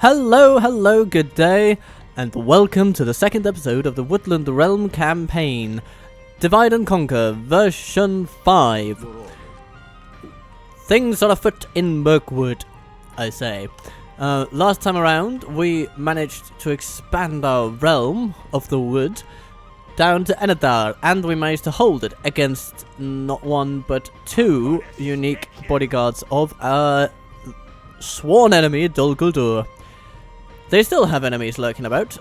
Hello, good day, and welcome to the second episode of the Woodland Realm campaign, Divide and Conquer, version 5. Things are afoot in Mirkwood, I say. Last time around, we managed to expand our realm of the wood down to Enadar, and we managed to hold it against not one but two unique bodyguards of our sworn enemy, Dol Guldur. They still have enemies lurking about,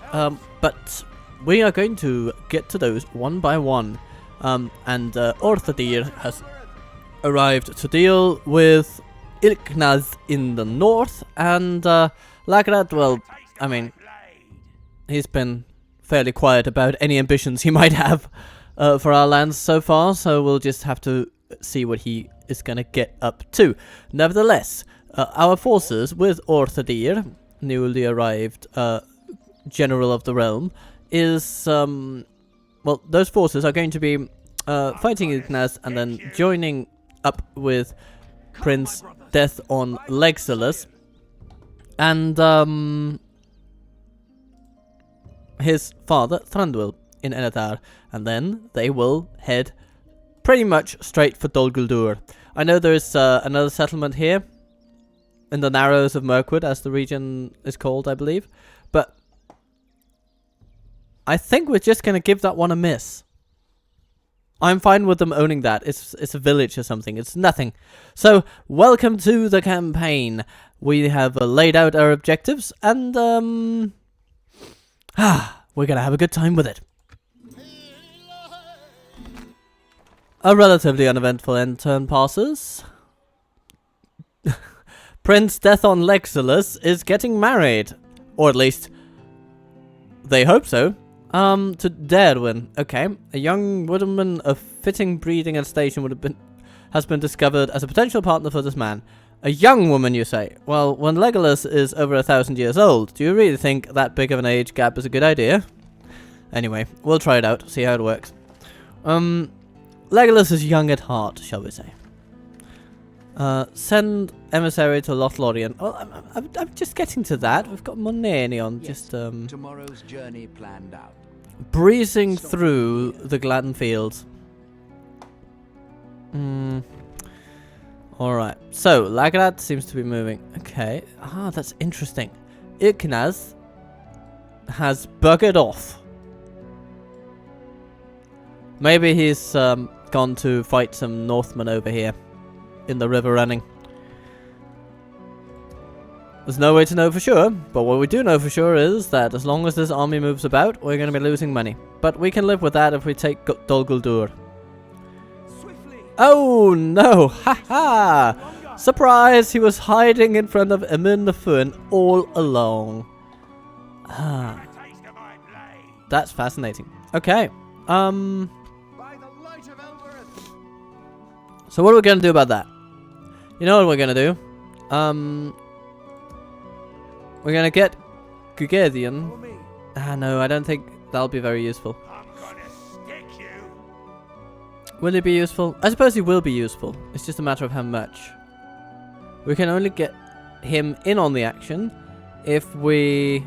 but we are going to get to those one by one. And Orthadir has arrived to deal with Ilknaz in the north, and Lagrat, well, I mean, he's been fairly quiet about any ambitions he might have for our lands so far, so we'll just have to see what he is going to get up to. Nevertheless, our forces with Orthadir, newly arrived general of the realm, is well, those forces are going to be fighting Ilknaz and then joining up with Prince Death on Legsilus and his father Thranduil in Enadar, and then they will head pretty much straight for Dol Guldur. I know there's another settlement here in the Narrows of Mirkwood, as the region is called, I believe. But I think we're just going to give that one a miss. I'm fine with them owning that. It's a village or something. It's nothing. So, welcome to the campaign. We have laid out our objectives, and we're going to have a good time with it. A relatively uneventful end turn passes. Prince Death on Legsilus is getting married. Or at least, they hope so. To Derwin. Okay. A young woodman of fitting breeding and station has been discovered as a potential partner for this man. A young woman, you say? Well, when Legolas is over 1,000 years old, do you really think that big of an age gap is a good idea? Anyway, we'll try it out, see how it works. Legolas is young at heart, shall we say. Send emissary to Lothlorien. Well, I'm just getting to that. We've got Money on. Yes, just tomorrow's journey planned out. Breezing through the Gladden fields. Alright. So, Lagrat seems to be moving. Okay. Ah, that's interesting. Ilknaz has buggered off. Maybe he's gone to fight some Northmen over here in the river running. There's no way to know for sure, but what we do know for sure is that as long as this army moves about, we're going to be losing money. But we can live with that if we take Dol Guldur. Oh no! Ha! Surprise! He was hiding in front of Emin the Fern all along. Ah. That's fascinating. Okay. So what are we going to do about that? You know what we're going to do? We're going to get Cugedhion. No, I don't think that'll be very useful. I'm gonna stick you. Will it be useful? I suppose he will be useful. It's just a matter of how much. We can only get him in on the action if we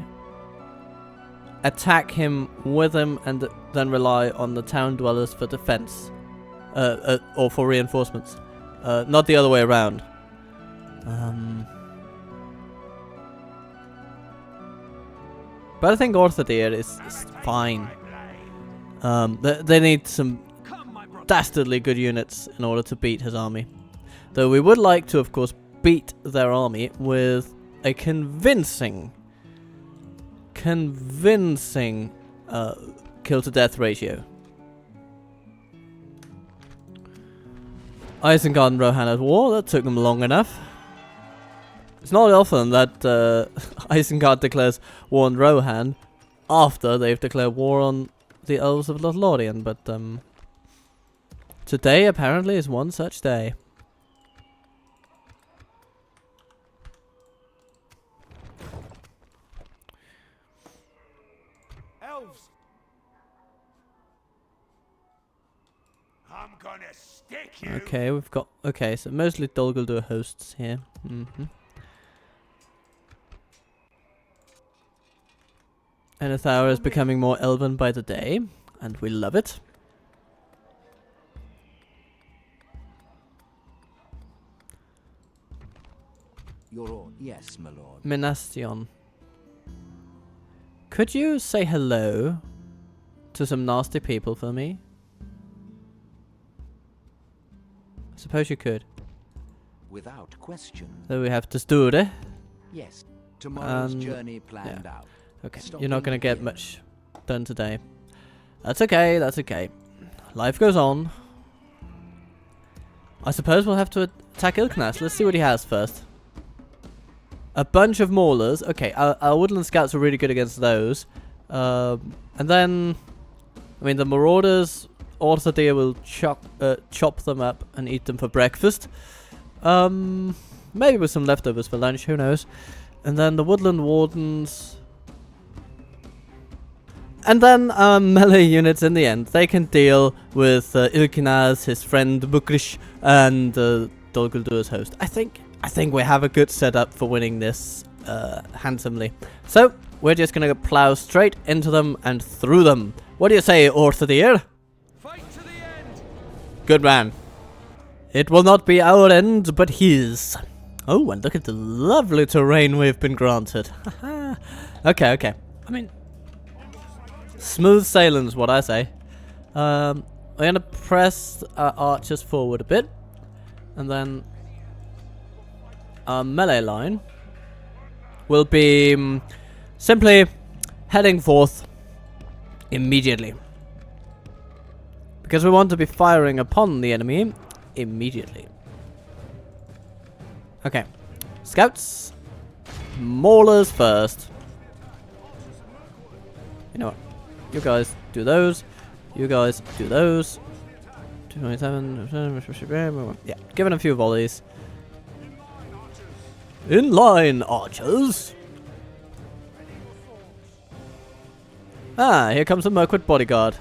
attack him with him and then rely on the town dwellers for defense. Or for reinforcements. Not the other way around. But I think Orthadir is fine. They need some dastardly good units in order to beat his army. Though we would like to, of course, beat their army with a convincing kill-to-death ratio. Isengard and Rohan at war. That took them long enough. It's not often that Isengard declares war on Rohan after they've declared war on the elves of Lothlorien, but today apparently is one such day. Elves. I'm gonna stick you. Okay, we've got... Okay, so mostly Dol Guldur hosts here. Enethar is becoming more elven by the day, and we love it. Yes, my lord. Menastion. Could you say hello to some nasty people for me? I suppose you could. Without question. So we have to do it. Yes. Tomorrow's journey planned yeah. out. Okay, Stopping you're not going to get here. much done today. That's okay, that's okay. Life goes on. I suppose we'll have to attack Ilknas. Let's see what he has first. A bunch of maulers. Okay, our woodland scouts are really good against those. And then, I mean, the marauders, Orthodeer will chop them up and eat them for breakfast. Maybe with some leftovers for lunch, who knows. And then the woodland wardens. And then melee units in the end. They can deal with Ilkinaz, his friend Bukrish, and Dol Guldur's host. I think we have a good setup for winning this handsomely. So, we're just going to plow straight into them and through them. What do you say, Orthodeer? Fight to the end. Good man. It will not be our end, but his. Oh, and look at the lovely terrain we've been granted. Okay. I mean, smooth sailing's what I say. We're going to press our archers forward a bit. And then our melee line will be simply heading forth immediately. Because we want to be firing upon the enemy immediately. Okay. Scouts. Maulers first. You know what? You guys do those. You guys do those. 227. Yeah, give it a few volleys. In line, archers. Ah, here comes the Mirkwood bodyguard.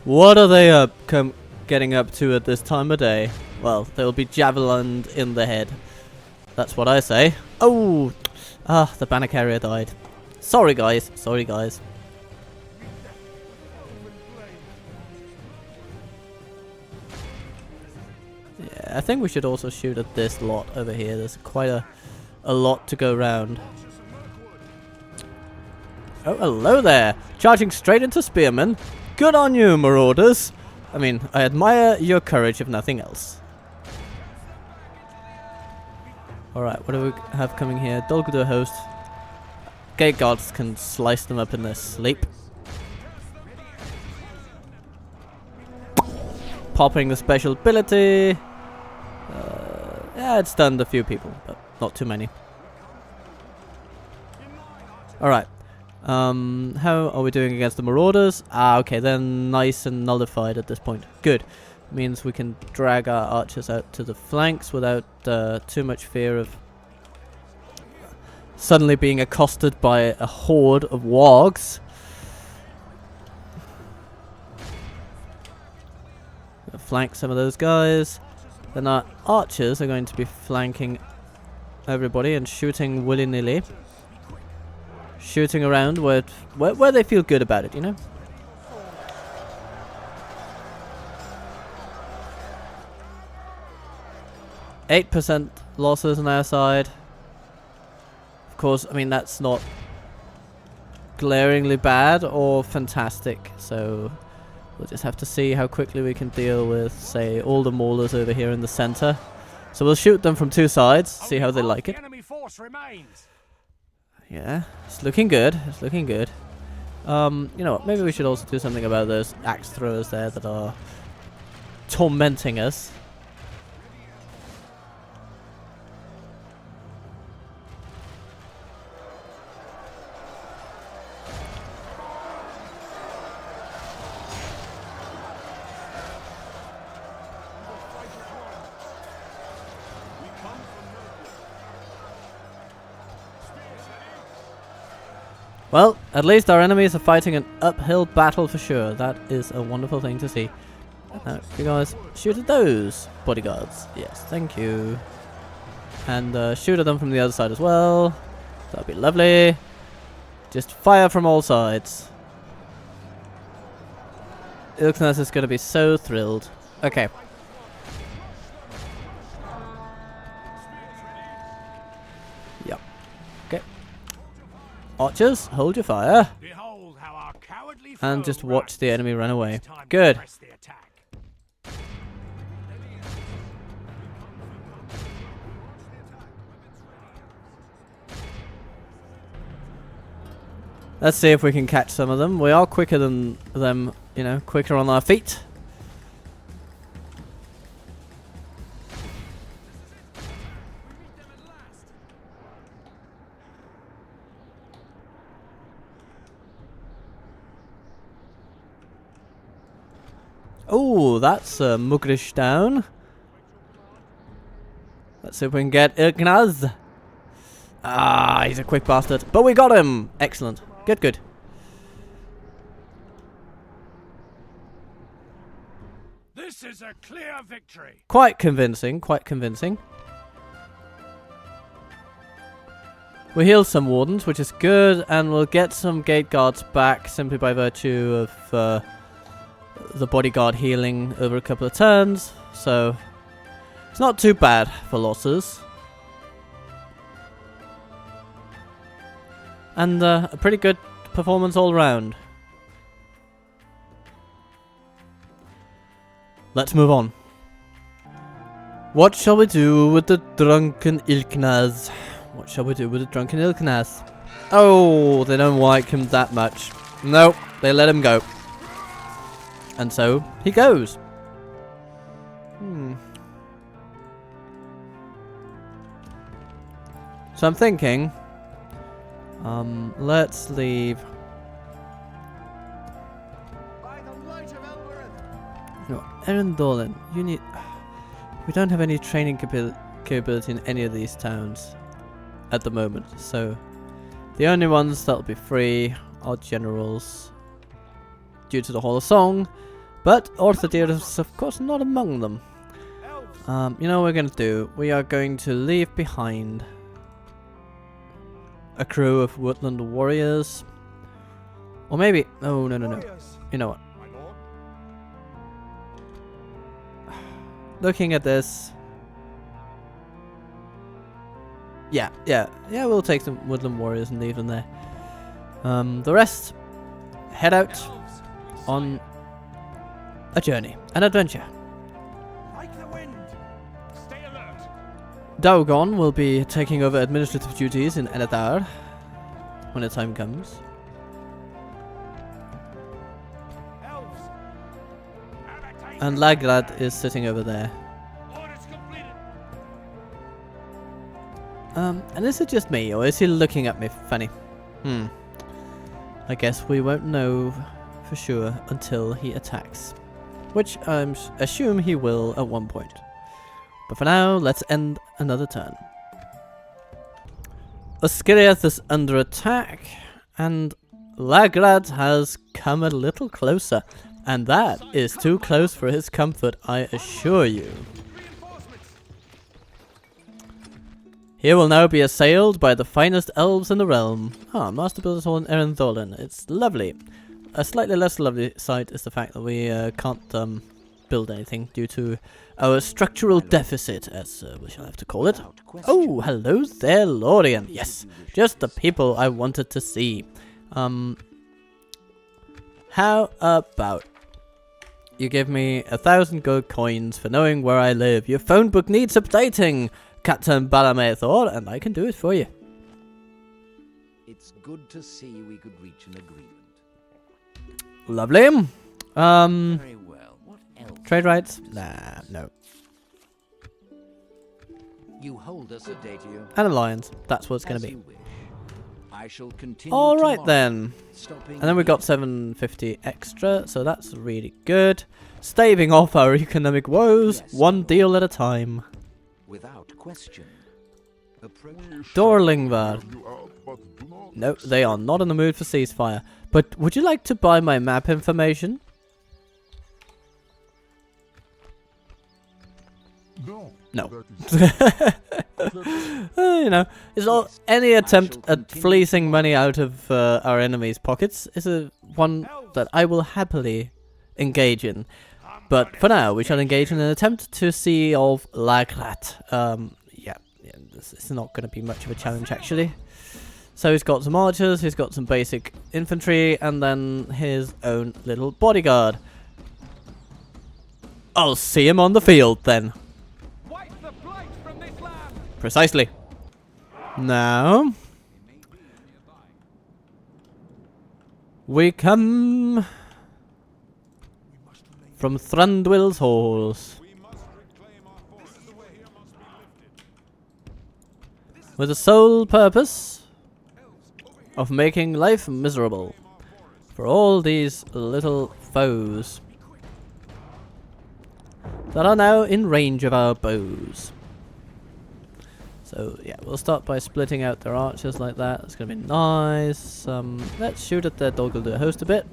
What are they getting up to at this time of day? Well, they'll be javelined in the head. That's what I say. Oh! Ah, the banner carrier died. Sorry, guys. Sorry, guys. Yeah, I think we should also shoot at this lot over here. There's quite a lot to go round. Oh, hello there. Charging straight into spearmen. Good on you, marauders. I mean, I admire your courage if nothing else. Alright, what do we have coming here? Dol Guldur host. Gate guards can slice them up in their sleep. Popping the special ability. Yeah, it's stunned a few people, but not too many. Alright. How are we doing against the marauders? Ah, okay, they're nice and nullified at this point. Good. Means we can drag our archers out to the flanks without too much fear of suddenly being accosted by a horde of wargs. Flank some of those guys. Then our archers are going to be flanking everybody and shooting willy-nilly. Shooting around where they feel good about it, you know? 8% losses on our side. Of course, I mean, that's not glaringly bad or fantastic, so we'll just have to see how quickly we can deal with, say, all the maulers over here in the center. So we'll shoot them from two sides, see how they like it. Enemy force remains. Yeah, it's looking good. It's looking good. You know what? Maybe we should also do something about those axe throwers there that are tormenting us. Well, at least our enemies are fighting an uphill battle for sure. That is a wonderful thing to see. Now, you guys shoot at those bodyguards. Yes, thank you. And shoot at them from the other side as well. That'd be lovely. Just fire from all sides. Ilknaz is going to be so thrilled. Okay. Yep. Okay. Archers, hold your fire. Behold how our cowardly And foe just watch the runs. enemy run away. It's time to Good. press the attack. Let's see if we can catch some of them. We are quicker than them, you know, quicker on our feet. Oh, that's Mugrish down. Let's see if we can get Ilknaz. Ah, he's a quick bastard. But we got him! Excellent. Good, good. This is a clear victory. Quite convincing, quite convincing. We healed some wardens, which is good, and we'll get some gate guards back simply by virtue of the bodyguard healing over a couple of turns. So, it's not too bad for losses. And a pretty good performance all round. Let's move on. What shall we do with the drunken Ilknaz? What shall we do with the drunken Ilknaz? Oh, they don't like him that much. Nope, they let him go. And so, he goes. So I'm thinking... let's leave... No, Aaron Dolan, you need... We don't have any training capability in any of these towns at the moment, so... The only ones that'll be free are generals due to the Hall of Song, but Orthodir is of course not among them. You know what we're going to do? We are going to leave behind a crew of Woodland warriors. Or maybe... Oh, no. You know what? Looking at this... Yeah, we'll take some Woodland warriors and leave them there. The rest, head out on a journey, an adventure. Like the wind. Stay alert. Daugon will be taking over administrative duties in Enadar when the time comes. Elves. And Lagrad is sitting over there. Orders completed. And is it just me, or is he looking at me funny? I guess we won't know for sure until he attacks. Which I assume he will at one point. But for now, let's end another turn. Osgiliath is under attack, and Lagrad has come a little closer. And that is too close for his comfort, I assure you. He will now be assailed by the finest elves in the realm. Ah, Master Builder's Hall in Erendolin. It's lovely. A slightly less lovely sight is the fact that we can't build anything due to our structural deficit, as we shall have to call it. Oh, hello there, Lorien. Yes, just the people I wanted to see. How about you give me 1,000 gold coins for knowing where I live? Your phone book needs updating, Captain Balameathor, and I can do it for you. It's good to see we could reach an agreement. Lovely. Very well. What else? Trade rights? Nah, no. You hold us a date here. An alliance. That's what it's going to be. I shall continue. All right tomorrow, then. stopping And then we got 750 extra, so that's really good. Staving off our economic woes, Yes. one deal at a time. without question. Approach. Dorlingvar. No, they are not in the mood for ceasefire. But would you like to buy my map information? No. No. You know, it's all, any attempt at fleecing money out of our enemies' pockets is a one that I will happily engage in. But for now, we shall engage in an attempt to see of Lagrat. Yeah, this is not going to be much of a challenge actually. So he's got some archers, he's got some basic infantry, and then his own little bodyguard. I'll see him on the field then. Wipe the blight from this land. Precisely. Now we come from Thranduil's halls with the sole purpose of making life miserable for all these little foes that are now in range of our bows. So yeah, we'll start by splitting out their archers like that. That's gonna be nice. Let's shoot at the Dol Guldur host a bit.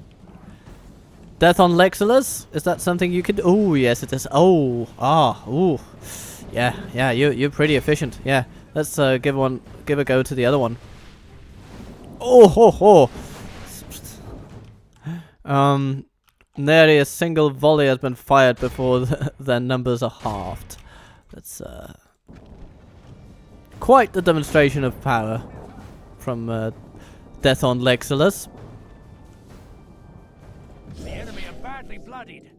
Death on Lexilas? Is that something you could? Oh yes, it is. Oh, yeah. You're pretty efficient. Yeah, let's give a go to the other one. Oh ho ho! Nary a single volley has been fired before their numbers are halved. That's quite the demonstration of power from Death on Lexilas. The enemy are badly bloodied.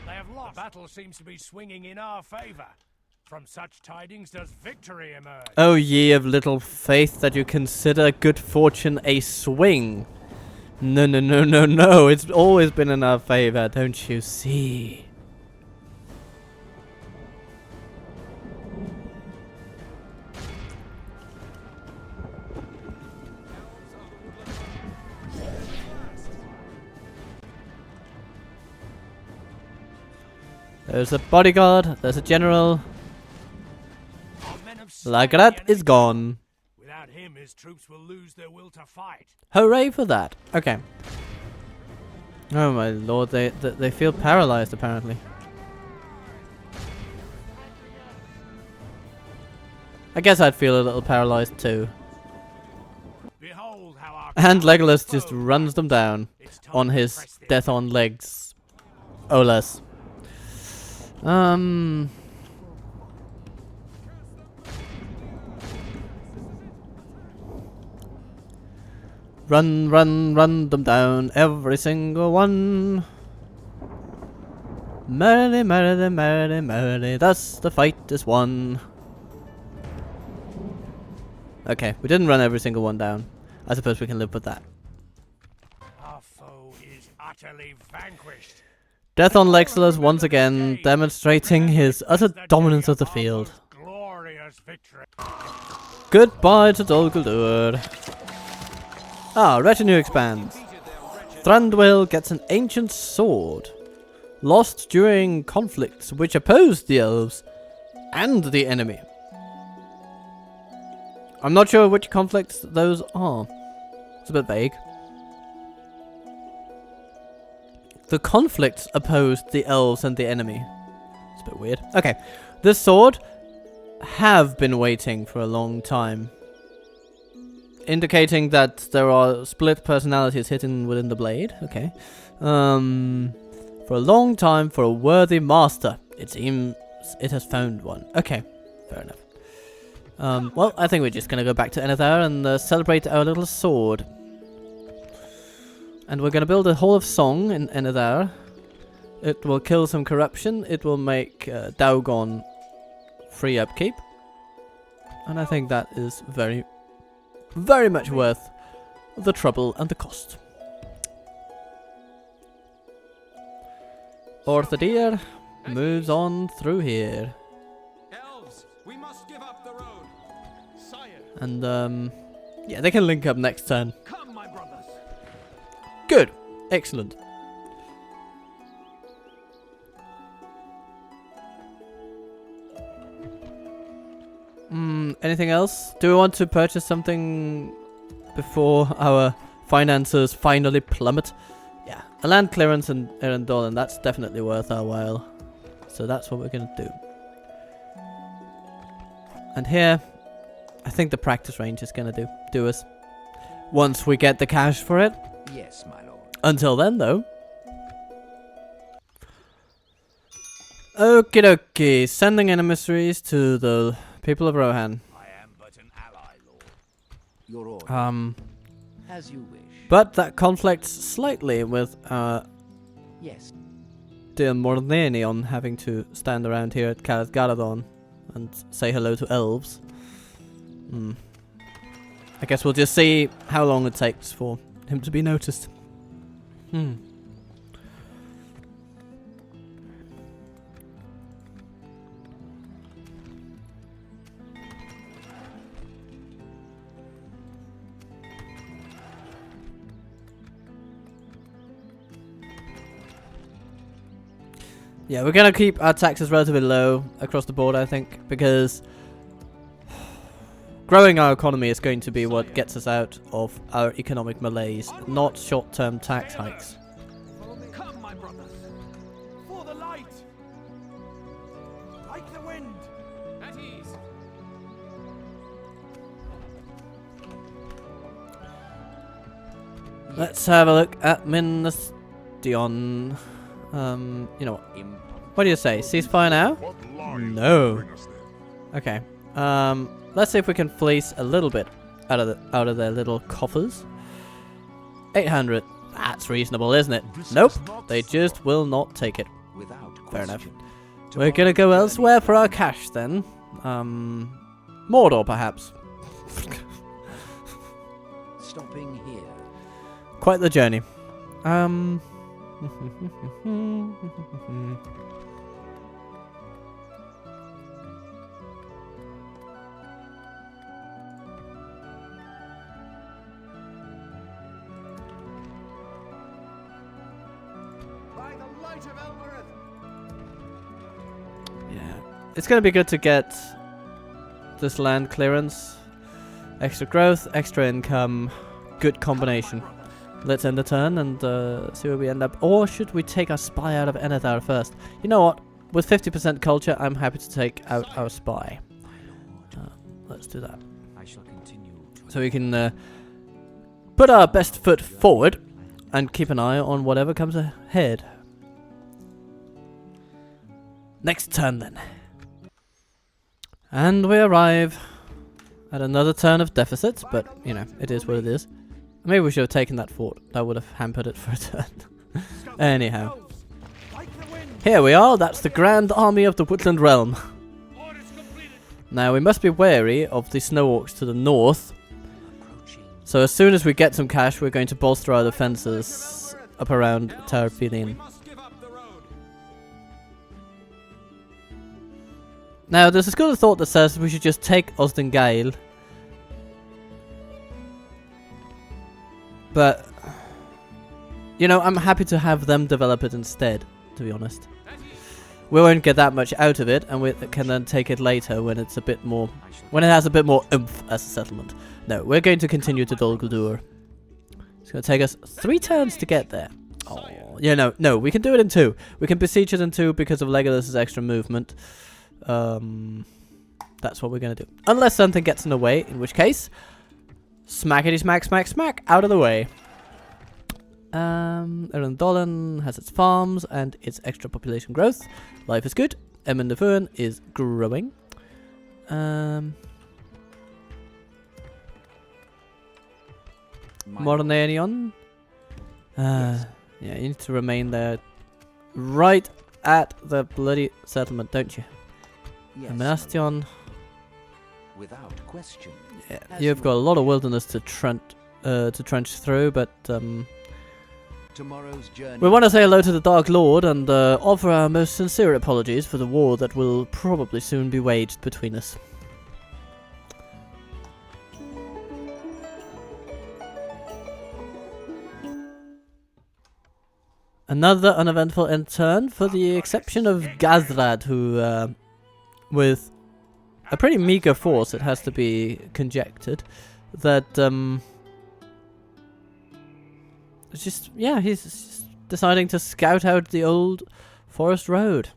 They have lost. The battle seems to be swinging in our favor. From such tidings does victory emerge. Oh ye of little faith that you consider good fortune a swing. No, it's always been in our favor, don't you see? There's a bodyguard, there's a general. Lagrat is gone. Without him, his troops will lose their will to fight. Hooray for that. Okay. Oh my lord, they feel paralyzed apparently. I guess I'd feel a little paralyzed too. Behold how our And Legolas just runs them down on his death on legs. Olas. Run them down, every single one. Merrily, thus the fight is won. Okay, we didn't run every single one down. I suppose we can live with that. Our foe is utterly vanquished. Death on Lexilas once again, demonstrating his utter dominance of the field. Glorious victory. Goodbye to Dol Guldur. Ah, retinue expands. Thranduil gets an ancient sword. Lost during conflicts which opposed the elves and the enemy. I'm not sure which conflicts those are. It's a bit vague. The conflicts opposed the elves and the enemy. It's a bit weird. Okay, this sword have been waiting for a long time. Indicating that there are split personalities hidden within the blade. Okay. For a long time, for a worthy master. It seems it has found one. Okay, fair enough. Well, I think we're just gonna go back to Enethar and celebrate our little sword. And we're gonna build a Hall of Song in Enethar. It will kill some corruption. It will make Daugon free upkeep. And I think that is very much worth the trouble and the cost. Orthadir moves on through here. Elves, we must give up the road. Sire. And yeah, they can link up next turn. Come, my brothers. Good. Excellent. Anything else? Do we want to purchase something before our finances finally plummet? Yeah, a land clearance in Erendol, and that's definitely worth our while. So that's what we're going to do. And here, I think the practice range is gonna do us. Once we get the cash for it. Yes, my lord. Until then, though. Okie dokie, sending in emissaries to the people of Rohan. I am but an ally, lord. Your order. As you wish. But that conflicts slightly with Yes. dear Mornanion having to stand around here at Karaz Galadon and say hello to elves. I guess we'll just see how long it takes for him to be noticed. Yeah, we're gonna keep our taxes relatively low across the board, I think, because growing our economy is going to be what gets us out of our economic malaise, not short-term tax hikes. Come, my brothers. For the light. Like the wind. At ease. Let's have a look at Minestion. You know what do you say? Ceasefire now? No. Okay. Let's see if we can fleece a little bit out of their little coffers. 800. That's reasonable, isn't it? Nope. They just will not take it. Fair enough. We're gonna go elsewhere for our cash then. Mordor, perhaps. Stopping here. Quite the journey. Yeah, it's gonna be good to get this land clearance, extra growth, extra income, good combination. Let's end the turn and see where we end up. Or should we take our spy out of Enethar first? You know what? With 50% culture, I'm happy to take out our spy. Let's do that. I shall continue. So we can put our best foot forward and keep an eye on whatever comes ahead. Next turn then. And we arrive at another turn of deficits, but you know, it is what it is. Maybe we should have taken that fort. That would have hampered it for a turn. Anyhow. Here we are. That's the Grand Army of the Woodland Realm. Now we must be wary of the snow orcs to the north. So as soon as we get some cash, we're going to bolster our defenses up around Tarfilin. Now there's a school of thought that says we should just take Osdengail. But, you know, I'm happy to have them develop it instead, to be honest. We won't get that much out of it, and we can then take it later when it's a bit more, when it has a bit more oomph as a settlement. No, we're going to continue to Dol Guldur. It's going to take us 3 turns to get there. Oh, yeah, no, we can do it in 2. We can besiege it in 2 because of Legolas's extra movement. That's what we're going to do. Unless something gets in the way, in which case, smackety smack smack smack out of the way. Erendollen has its farms and its extra population growth. Life is good. Emmendefuren is growing. Mornanion. Yeah, you need to remain there right at the bloody settlement, don't you? Yes, Bastion. without question. Yeah, you've got a lot of wilderness to trench through, but Tomorrow's journey. we want to say hello to the Dark Lord and offer our most sincere apologies for the war that will probably soon be waged between us. Another uneventful end turn, for the exception of Gazrad, who, with a pretty meager force, it has to be conjectured, that, it's just, yeah, he's just deciding to scout out the old forest road.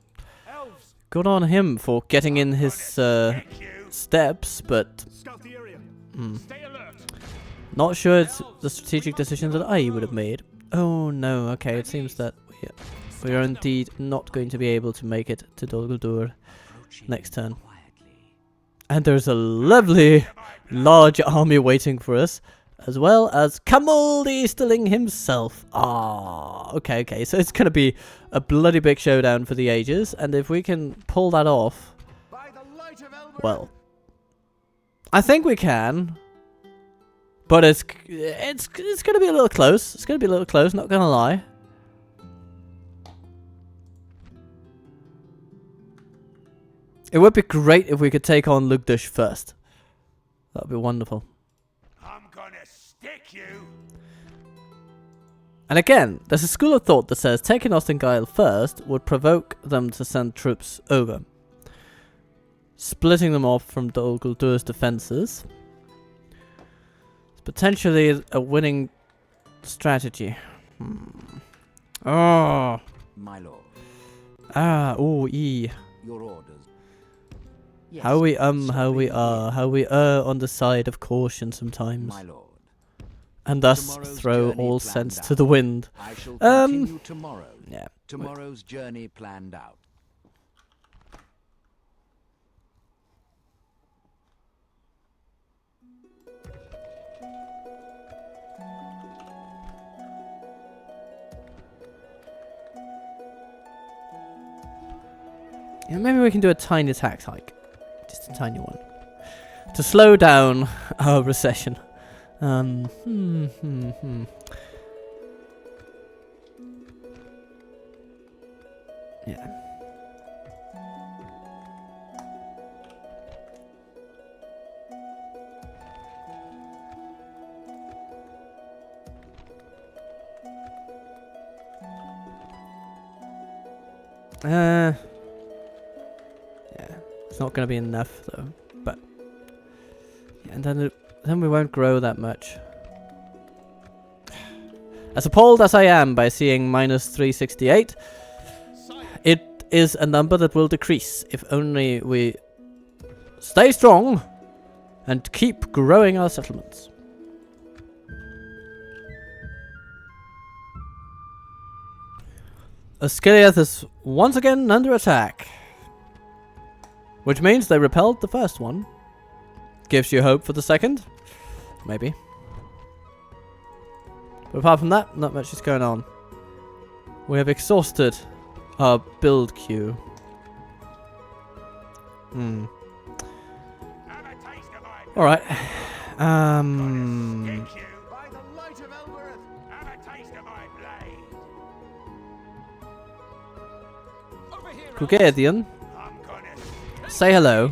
Good on him for getting in his steps, but Scout the area. Stay alert. not sure it's the strategic decision that I would have made. Oh no, okay, it seems that we are indeed not going to be able to make it to Dol Guldur next turn. And there's a lovely large army waiting for us, as well as Khamûl the Easterling himself. Ah, okay, so it's gonna be a bloody big showdown for the ages, and if we can pull that off, well, I think we can. But it's gonna be a little close. It's gonna be a little close, not gonna lie. It would be great if we could take on Lugdush first. That would be wonderful. I'm gonna stick you. And again, there's a school of thought that says taking Ostingile first would provoke them to send troops over, splitting them off from Dol Guldur's defenses. It's potentially a winning strategy. Oh. My lord. Oh, E. Your orders. Yes, How we err on the side of caution sometimes. My lord. And thus Tomorrow's throw journey all planned sense out. to the wind. I shall continue tomorrow. Yeah. Tomorrow's journey planned out. Yeah, maybe we can do a tiny tax hike. Just a tiny one. To slow down our recession. Yeah. Yeah, it's not gonna be enough though. But yeah, and then we won't grow that much. As appalled as I am by seeing minus 368, it is a number that will decrease if only we stay strong and keep growing our settlements. Asciliath is once again under attack, which means they repelled the first one. Gives you hope for the second, maybe. But apart from that, not much is going on. We have exhausted our build queue. Alright. Cugedhion. Say hello.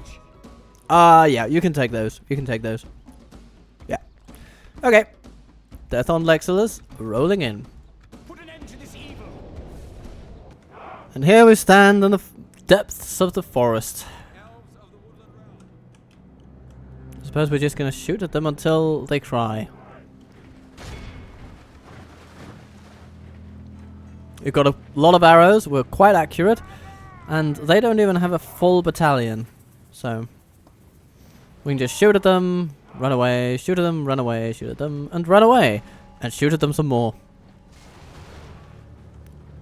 Yeah, you can take those. You can take those. Yeah. Okay. Death on Lexilas, rolling in. Put an end to this evil. And here we stand in the depths of the forest. I suppose we're just gonna shoot at them until they cry. We've got a lot of arrows, we're quite accurate, and they don't even have a full battalion. So we can just shoot at them, run away, shoot at them, run away, shoot at them, and run away, and shoot at them some more.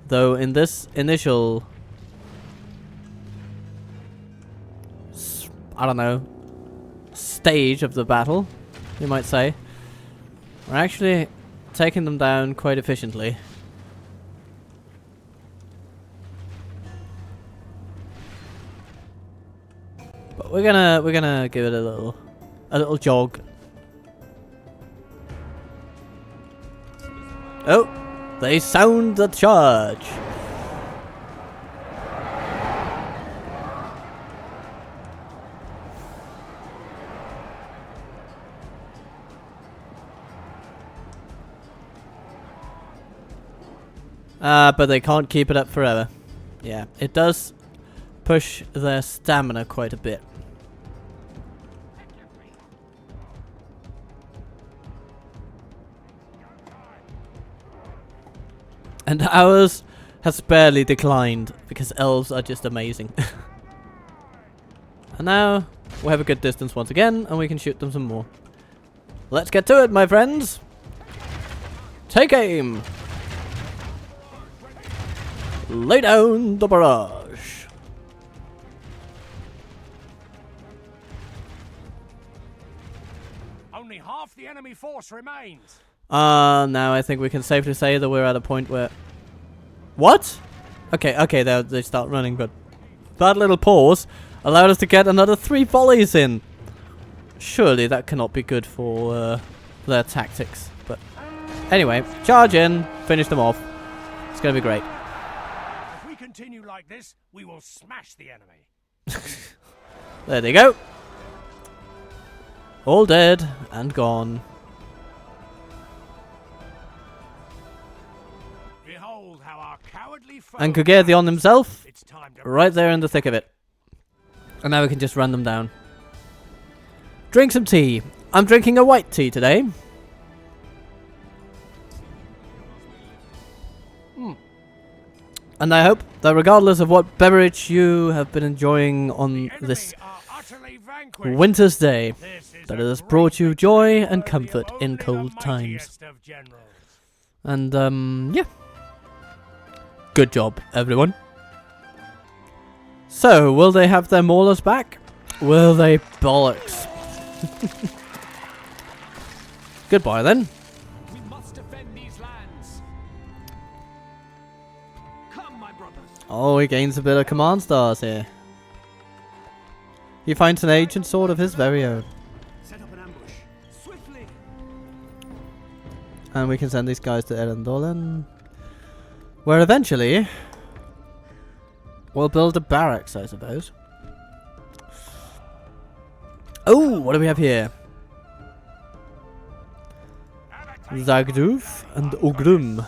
Though in this initial, I don't know, stage of the battle, you might say, we're actually taking them down quite efficiently. But we're gonna give it a little jog. Oh, they sound the charge. But they can't keep it up forever. Yeah, it does push their stamina quite a bit. And ours has barely declined because elves are just amazing. And now We have a good distance once again, and we can shoot them some more. Let's get to it, my friends. Take aim. Lay down the barrage. Only half the enemy force remains. Now I think we can safely say that we're at a point where... What? Okay, they start running, but that little pause allowed us to get another 3 volleys in. Surely that cannot be good for their tactics. But anyway, charge in, finish them off. It's going to be great. If we continue like this, we will smash the enemy. There they go. All dead and gone. Behold how our cowardly foe And Cugedhion himself, It's time to right there in the thick of it. And now we can just run them down. Drink some tea. I'm drinking a white tea today. And I hope that regardless of what beverage you have been enjoying on this winter's day, that it has brought you joy and comfort in cold times. And, yeah. Good job, everyone. So, will they have their maulers back? Will they bollocks? Goodbye then. We must defend these lands. Come, my brothers. Oh, he gains a bit of command stars here. He finds an ancient sword of his very own. Set up an ambush. Swiftly. And we can send these guys to Erendolan, where eventually we'll build a barracks, I suppose. Oh, what do we have here? Zagduf and Ogrum.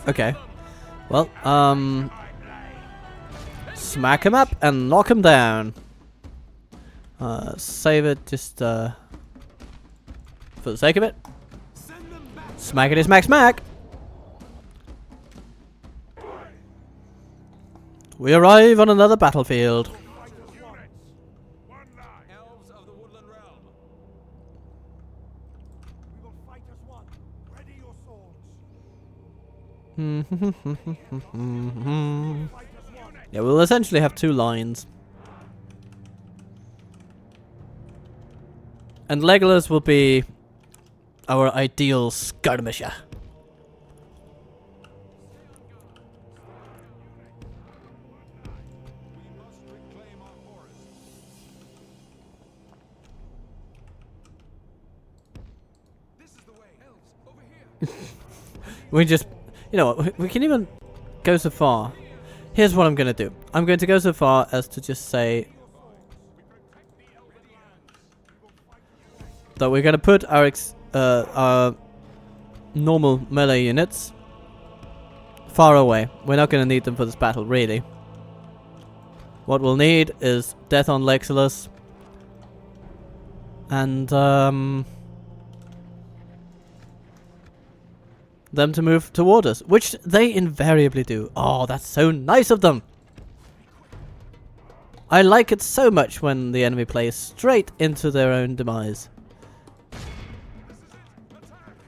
Okay. Well, smack him up and knock him down. Save it just for the sake of it. Smackety smack smack. We arrive on another battlefield. Elves of the Woodland realm. We will fight as one. Ready your swords. Yeah, we'll essentially have 2 lines. And Legolas will be our ideal skirmisher. We just, you know what, we can even go so far. Here's what I'm going to do. I'm going to go so far as to just say that we're going to put our normal melee units far away. We're not going to need them for this battle, really. What we'll need is death on Legolas and them to move toward us, which they invariably do. Oh, that's so nice of them. I like it so much when the enemy plays straight into their own demise.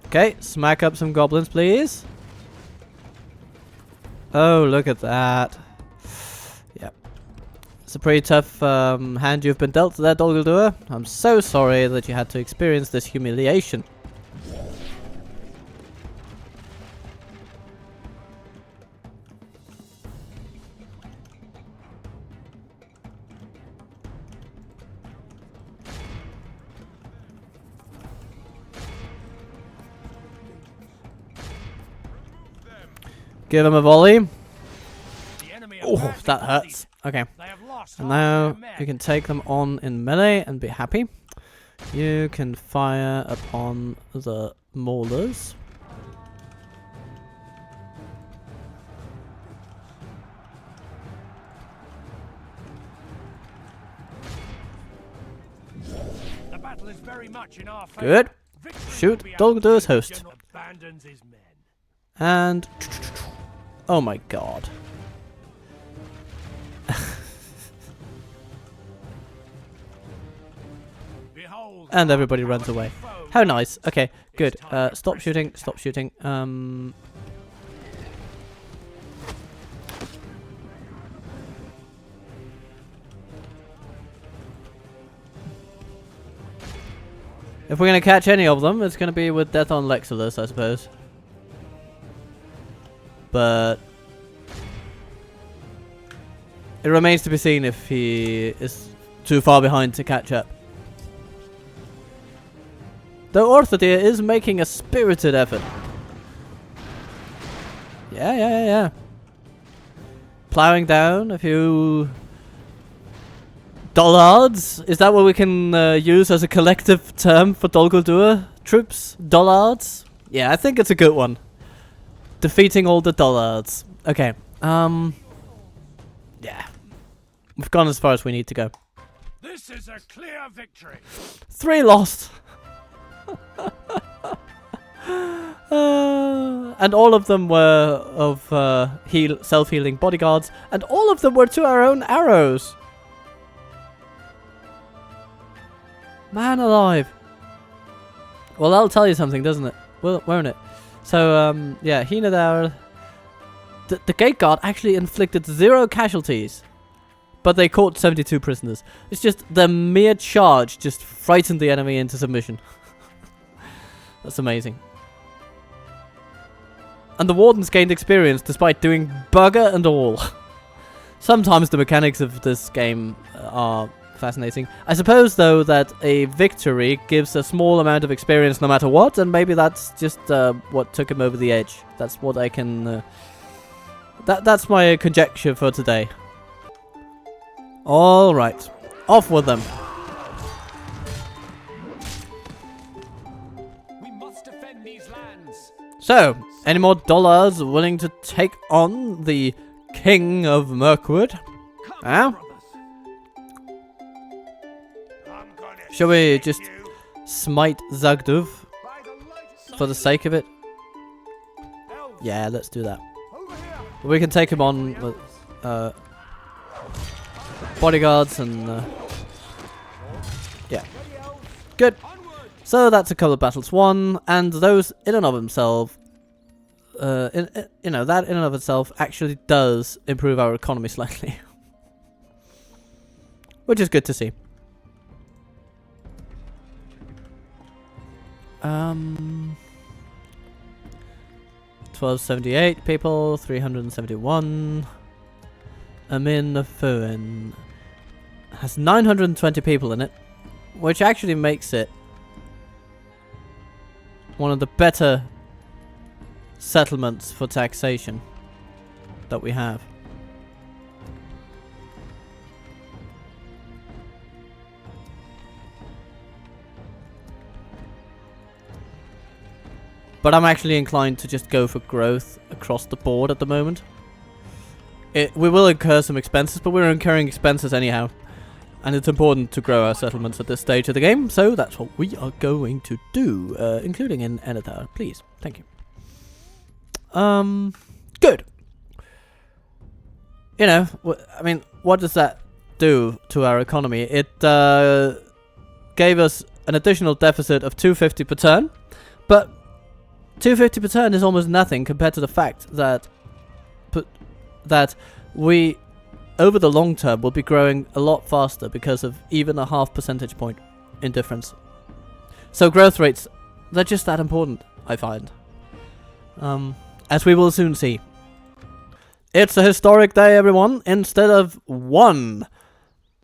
Okay, smack up some goblins, please. Oh, look at that. Yep. It's a pretty tough hand you've been dealt there, Dol Guldur. I'm so sorry that you had to experience this humiliation. Give him a volley. Oh, that hurts. Okay. And now you can take them on in melee and be happy. You can fire upon the maulers. The battle is very much in our favor. Good. Victory Shoot will be Dol ours Guldur's if host. John abandons his men. And oh my god. hold. And everybody runs away. How nice. Okay, good. Stop shooting. Stop shooting. If we're gonna catch any of them, it's gonna be with Death on Lexilus, I suppose. But it remains to be seen if he is too far behind to catch up. Though Orthodeer is making a spirited effort. Yeah. Plowing down a few Dollards. Is that what we can use as a collective term for Dol Guldur troops? Dollards? Yeah, I think it's a good one. Defeating all the Dollards. Okay. Yeah. We've gone as far as we need to go. This is a clear victory. 3 lost. And all of them were of self-healing bodyguards, and all of them were to our own arrows. Man alive. Well, that'll tell you something, doesn't it? Won't it? So, yeah, Hinadar. The gate guard actually inflicted 0 casualties, but they caught 72 prisoners. It's just the mere charge just frightened the enemy into submission. That's amazing. And the wardens gained experience despite doing bugger and all. Sometimes the mechanics of this game are fascinating. I suppose, though, that a victory gives a small amount of experience no matter what, and maybe that's just what took him over the edge. That's what I can... That's my conjecture for today. Alright. Off with them. We must defend these lands. So, any more Dollards willing to take on the King of Mirkwood? Huh? Shall we just smite Zagduv for the sake of it? Yeah, let's do that. We can take him on with bodyguards and yeah, good. So that's a couple of battles won, and those in and of themselves, that in and of itself actually does improve our economy slightly, which is good to see. 1278 people, 371. Amin Fuin has 920 people in it, which actually makes it one of the better settlements for taxation that we have. But I'm actually inclined to just go for growth across the board at the moment. We will incur some expenses, but we're incurring expenses anyhow. And it's important to grow our settlements at this stage of the game, so that's what we are going to do, including in Enethar, please. Thank you. Good. You know, I mean, what does that do to our economy? It gave us an additional deficit of 250 per turn, but 250 per turn is almost nothing compared to the fact that we, over the long term, will be growing a lot faster because of even a half percentage point in difference. So growth rates, they're just that important, I find. As we will soon see. It's a historic day, everyone. Instead of 1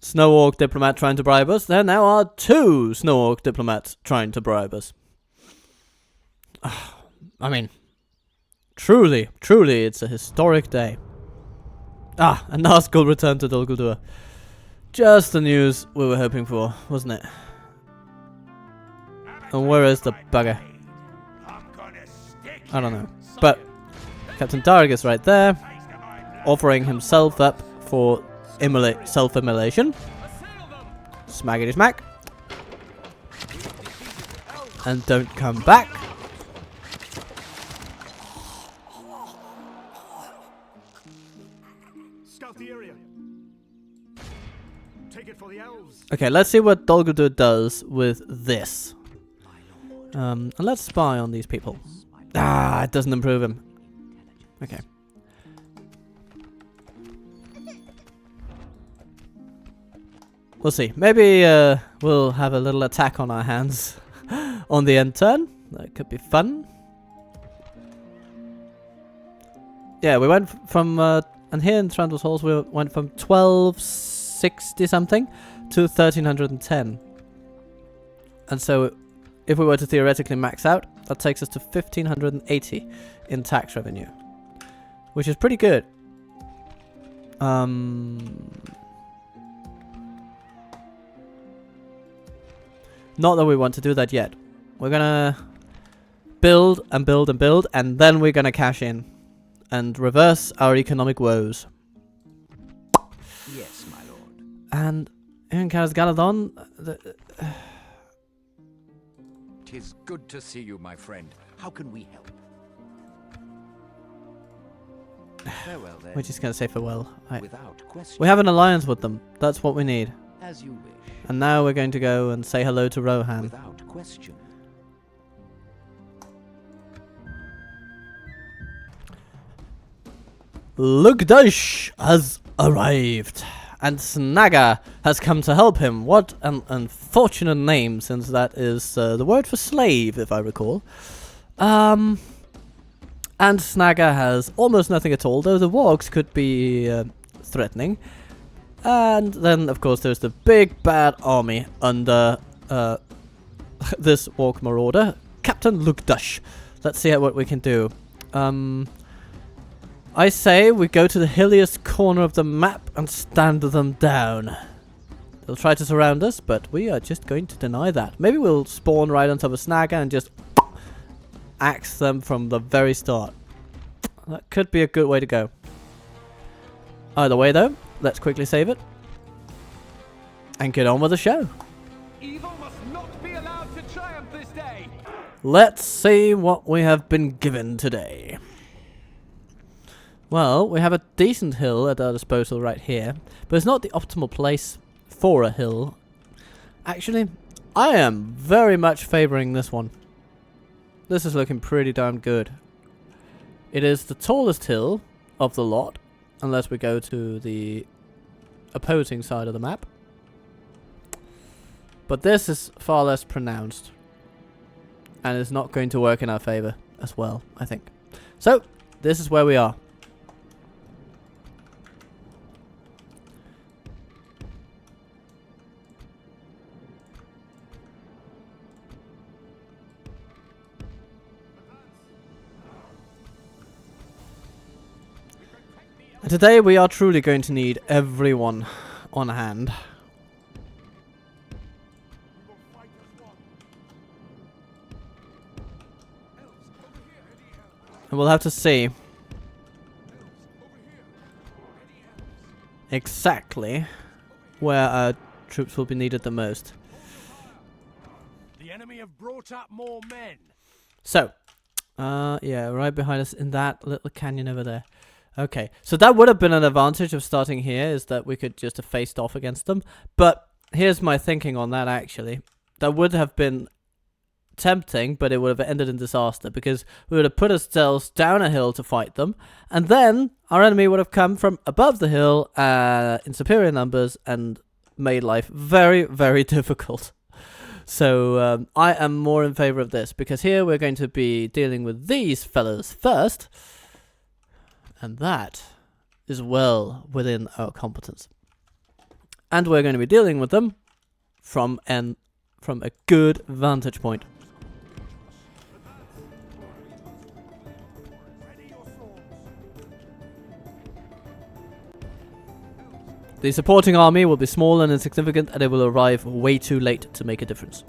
Snow Orc diplomat trying to bribe us, there now are 2 Snow Orc diplomats trying to bribe us. I mean, truly, it's a historic day. And Nazgul returned to Dol Guldur. Just the news we were hoping for, wasn't it? And where is the bugger? I don't know. But Captain Dargus right there, offering himself up for self-immolation. Smackety smack. And don't come back. Scout the area. Take it for the elves. Okay, let's see what Dol Guldur does with this. And let's spy on these people. Ah, it doesn't improve him. Okay. We'll see. Maybe we'll have a little attack on our hands on the end turn. That could be fun. Yeah, we went from, and here in Trundle's Halls we went from 1260 something to 1310. And so if we were to theoretically max out, that takes us to 1580 in tax revenue, which is pretty good. Not that we want to do that yet. We're gonna build and build and build, and then we're gonna cash in and reverse our economic woes. Yes, my lord. And in Galadon, 'Tis good to see you, my friend. How can we help? Farewell, then. we're just gonna say farewell. Without question. We have an alliance with them. That's what we need. As you wish. And now we're going to go and say hello to Rohan. Without question. Lugdush has arrived, and Snagga has come to help him. What an unfortunate name, since that is the word for slave, if I recall. And Snagga has almost nothing at all, though the wargs could be threatening. And then, of course, there's the big bad army under this warg marauder, Captain Lugdush. Let's see what we can do. I say we go to the hilliest corner of the map and stand them down. They'll try to surround us, but we are just going to deny that. Maybe we'll spawn right on top of Snagga and just axe them from the very start. That could be a good way to go. Either way, though, let's quickly save it and get on with the show. Evil must not be allowed to triumph this day. Let's see what we have been given today. Well, we have a decent hill at our disposal right here, but it's not the optimal place for a hill. Actually, I am very much favoring this one. This is looking pretty darn good. It is the tallest hill of the lot, unless we go to the opposing side of the map. But this is far less pronounced, and is not going to work in our favor as well, I think. So, this is where we are. And today we are truly going to need everyone on hand. And we'll have to see exactly where our troops will be needed the most. The enemy have brought up more men. So, yeah, right behind us in that little canyon over there. Okay, so that would have been an advantage of starting here, is that we could just have faced off against them. But here's my thinking on that, actually. That would have been tempting, but it would have ended in disaster, because we would have put ourselves down a hill to fight them, and then our enemy would have come from above the hill in superior numbers and made life very, very difficult. So I am more in favor of this, because here we're going to be dealing with these fellas first. And that is well within our competence. And we're going to be dealing with them from a good vantage point. The supporting army will be small and insignificant, and it will arrive way too late to make a difference.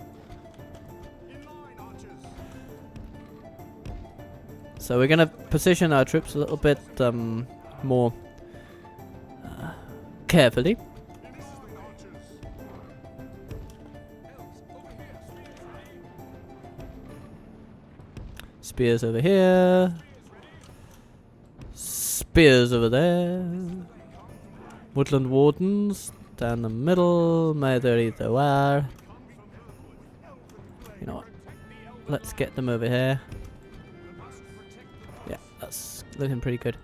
So we're going to position our troops a little bit more carefully. Spears over here. Spears over there. Woodland Wardens down the middle. May there either are. You know what? Let's get them over here. Yeah, that's looking pretty good.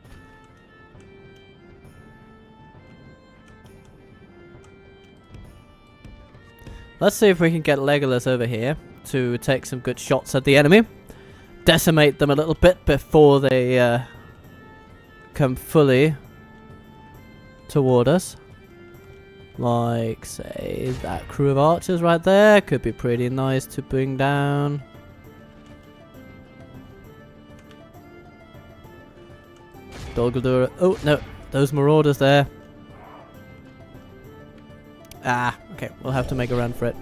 Let's see if we can get Legolas over here to take some good shots at the enemy. Decimate them a little bit before they come fully toward us. Like, say, that crew of archers right there. Could be pretty nice to bring down. Dol Guldur. Oh, no. Those marauders there. Ah, okay. We'll have to make a run for it.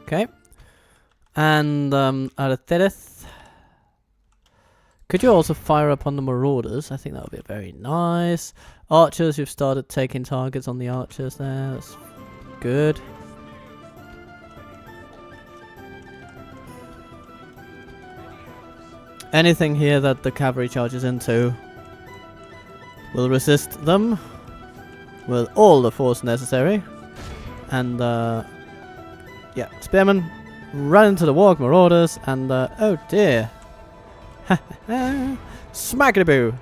Okay. And, Aratherith. Could you also fire up on the marauders? I think that would be very nice. Archers, you've started taking targets on the archers there. That's good. Anything here that the cavalry charges into will resist them with all the force necessary. And, yeah, spearmen, run into the warg marauders, and, oh dear. Smackety-boo.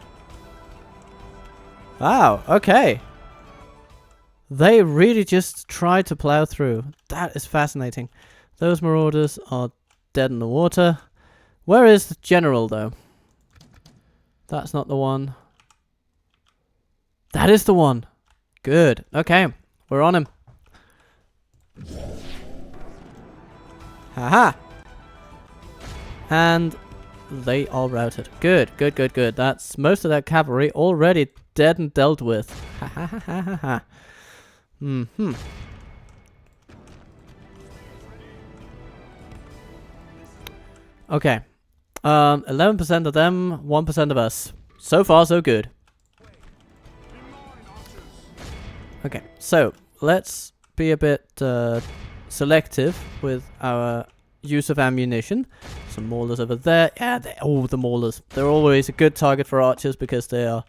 Wow, okay. They really just tried to plow through. That is fascinating. Those marauders are dead in the water. Where is the general, though? That's not the one. That is the one. Good. Okay. We're on him. Haha. And they are routed. Good. Good, good, good. That's most of that cavalry already dead and dealt with. Ha ha ha ha ha ha. Mm-hmm. Okay. 11% of them, 1% of us. So far, so good. Okay, so let's be a bit selective with our use of ammunition. Some maulers over there. Yeah, oh, the maulers. They're always a good target for archers because they are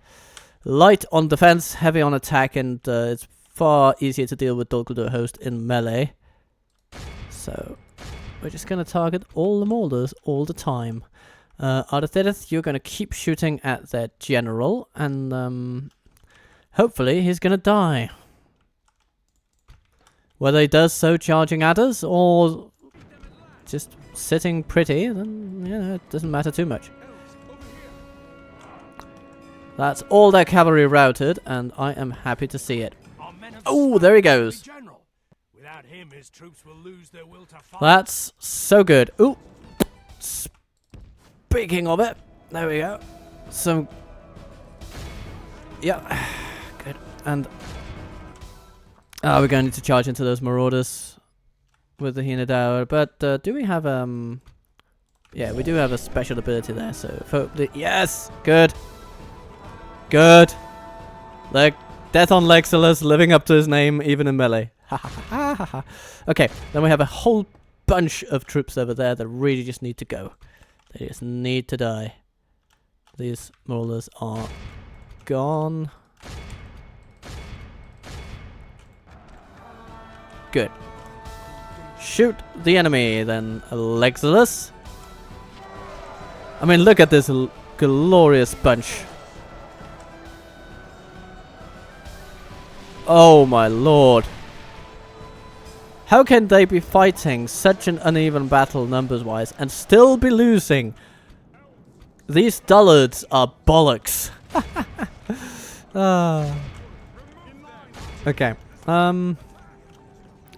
light on defense, heavy on attack, and it's far easier to deal with Dol Guldur host in melee. So we're just going to target all the maulers all the time. Aratherith, you're going to keep shooting at their general, and hopefully he's going to die. Whether he does so charging at us, or just sitting pretty, then, you know, it doesn't matter too much. That's all their cavalry routed, and I am happy to see it. Oh, there he goes. Without him, his troops will lose their will to fight. That's so good. Ooh. Speaking of it, there we go. Some... yeah, good. And... we're going to need to charge into those marauders with the Hinadauer. But do we have... yeah, we do have a special ability there, so... yes! Good! Good! Like, death on Legolas, living up to his name, even in melee. Ha ha ha ha ha. Okay, then we have a whole bunch of troops over there that really just need to go. They just need to die. These maulers are gone. Good. Shoot the enemy, then, Legolas. I mean, look at this glorious bunch. Oh my lord. How can they be fighting such an uneven battle numbers-wise and still be losing? These Dollards are bollocks. Okay.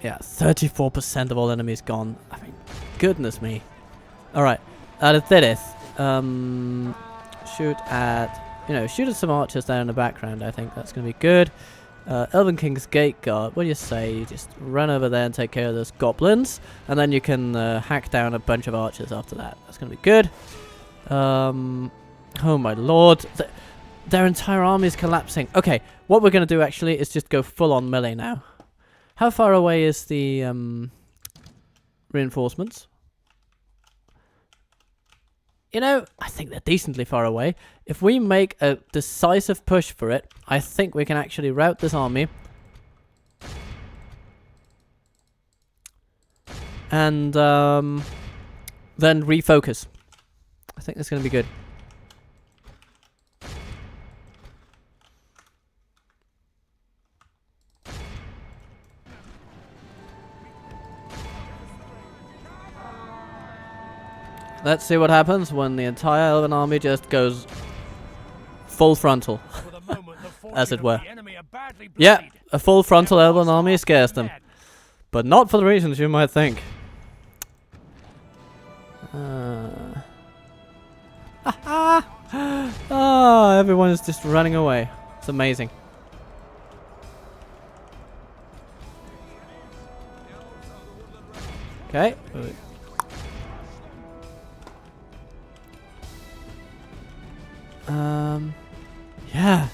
Yeah, 34% of all enemies gone. I mean, goodness me. Alright. Aratherith. Shoot at... shoot at some archers there in the background. I think that's going to be good. Elven King's Gate Guard, what do you say? You just run over there and take care of those goblins, and then you can hack down a bunch of archers after that. That's going to be good. Oh my lord. Their entire army is collapsing. Okay, what we're going to do actually is just go full on melee now. How far away is the reinforcements? You know, I think they're decently far away. If we make a decisive push for it, I think we can actually rout this army. And then refocus. I think that's going to be good. Let's see what happens when the entire Elven army just goes full frontal, as it were. Yeah, a full frontal Elven army scares them. But not for the reasons you might think. Everyone is just running away. It's amazing. Okay. Yeah.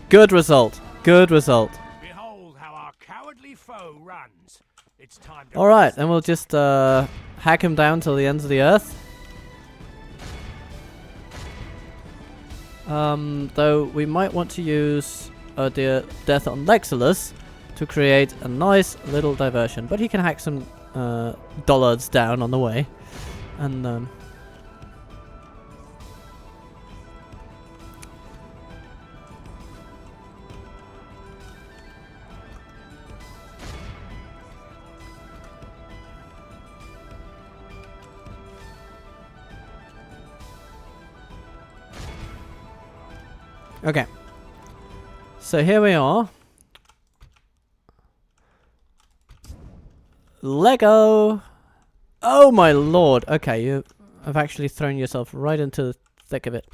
Good result. Good result. Behold how our cowardly foe runs. It's time to Alright, and we'll just hack him down till the ends of the earth. Though we might want to use the Death on Lexilus to create a nice little diversion. But he can hack some Dollards down on the way. And okay, so here we are. Lego! Oh my lord! Okay, you have actually thrown yourself right into the thick of it.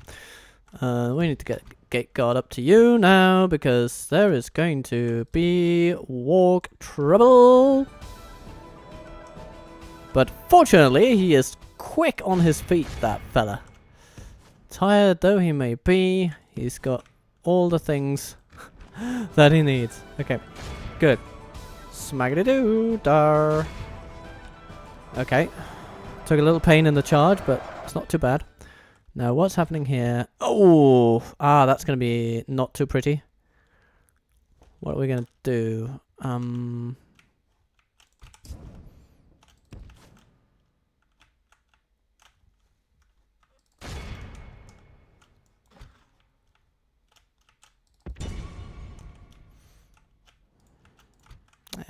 We need to get Gate Guard up to you now, because there is going to be walk trouble. But fortunately, he is quick on his feet, that fella. Tired though he may be, he's got all the things that he needs. Okay, good. Smaggity-doo, dar. Okay, took a little pain in the charge, but it's not too bad. Now, what's happening here? Oh, that's going to be not too pretty. What are we going to do?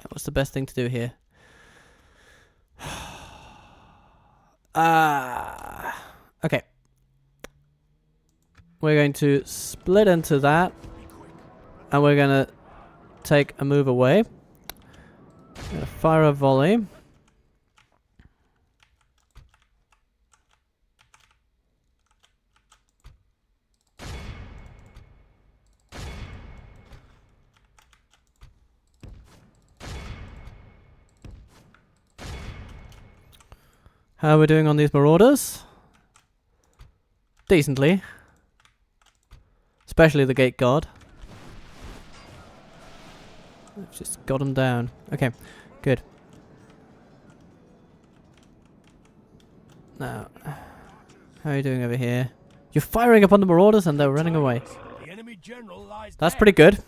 What's the best thing to do here? Okay. We're going to split into that. And we're going to take a move away. We're going to fire a volley. How are we doing on these marauders? Decently. Especially the gate guard. I've just got him down. Okay, good. Now, how are you doing over here? You're firing upon the marauders and they're running away. The enemy general lies That's dead. pretty good.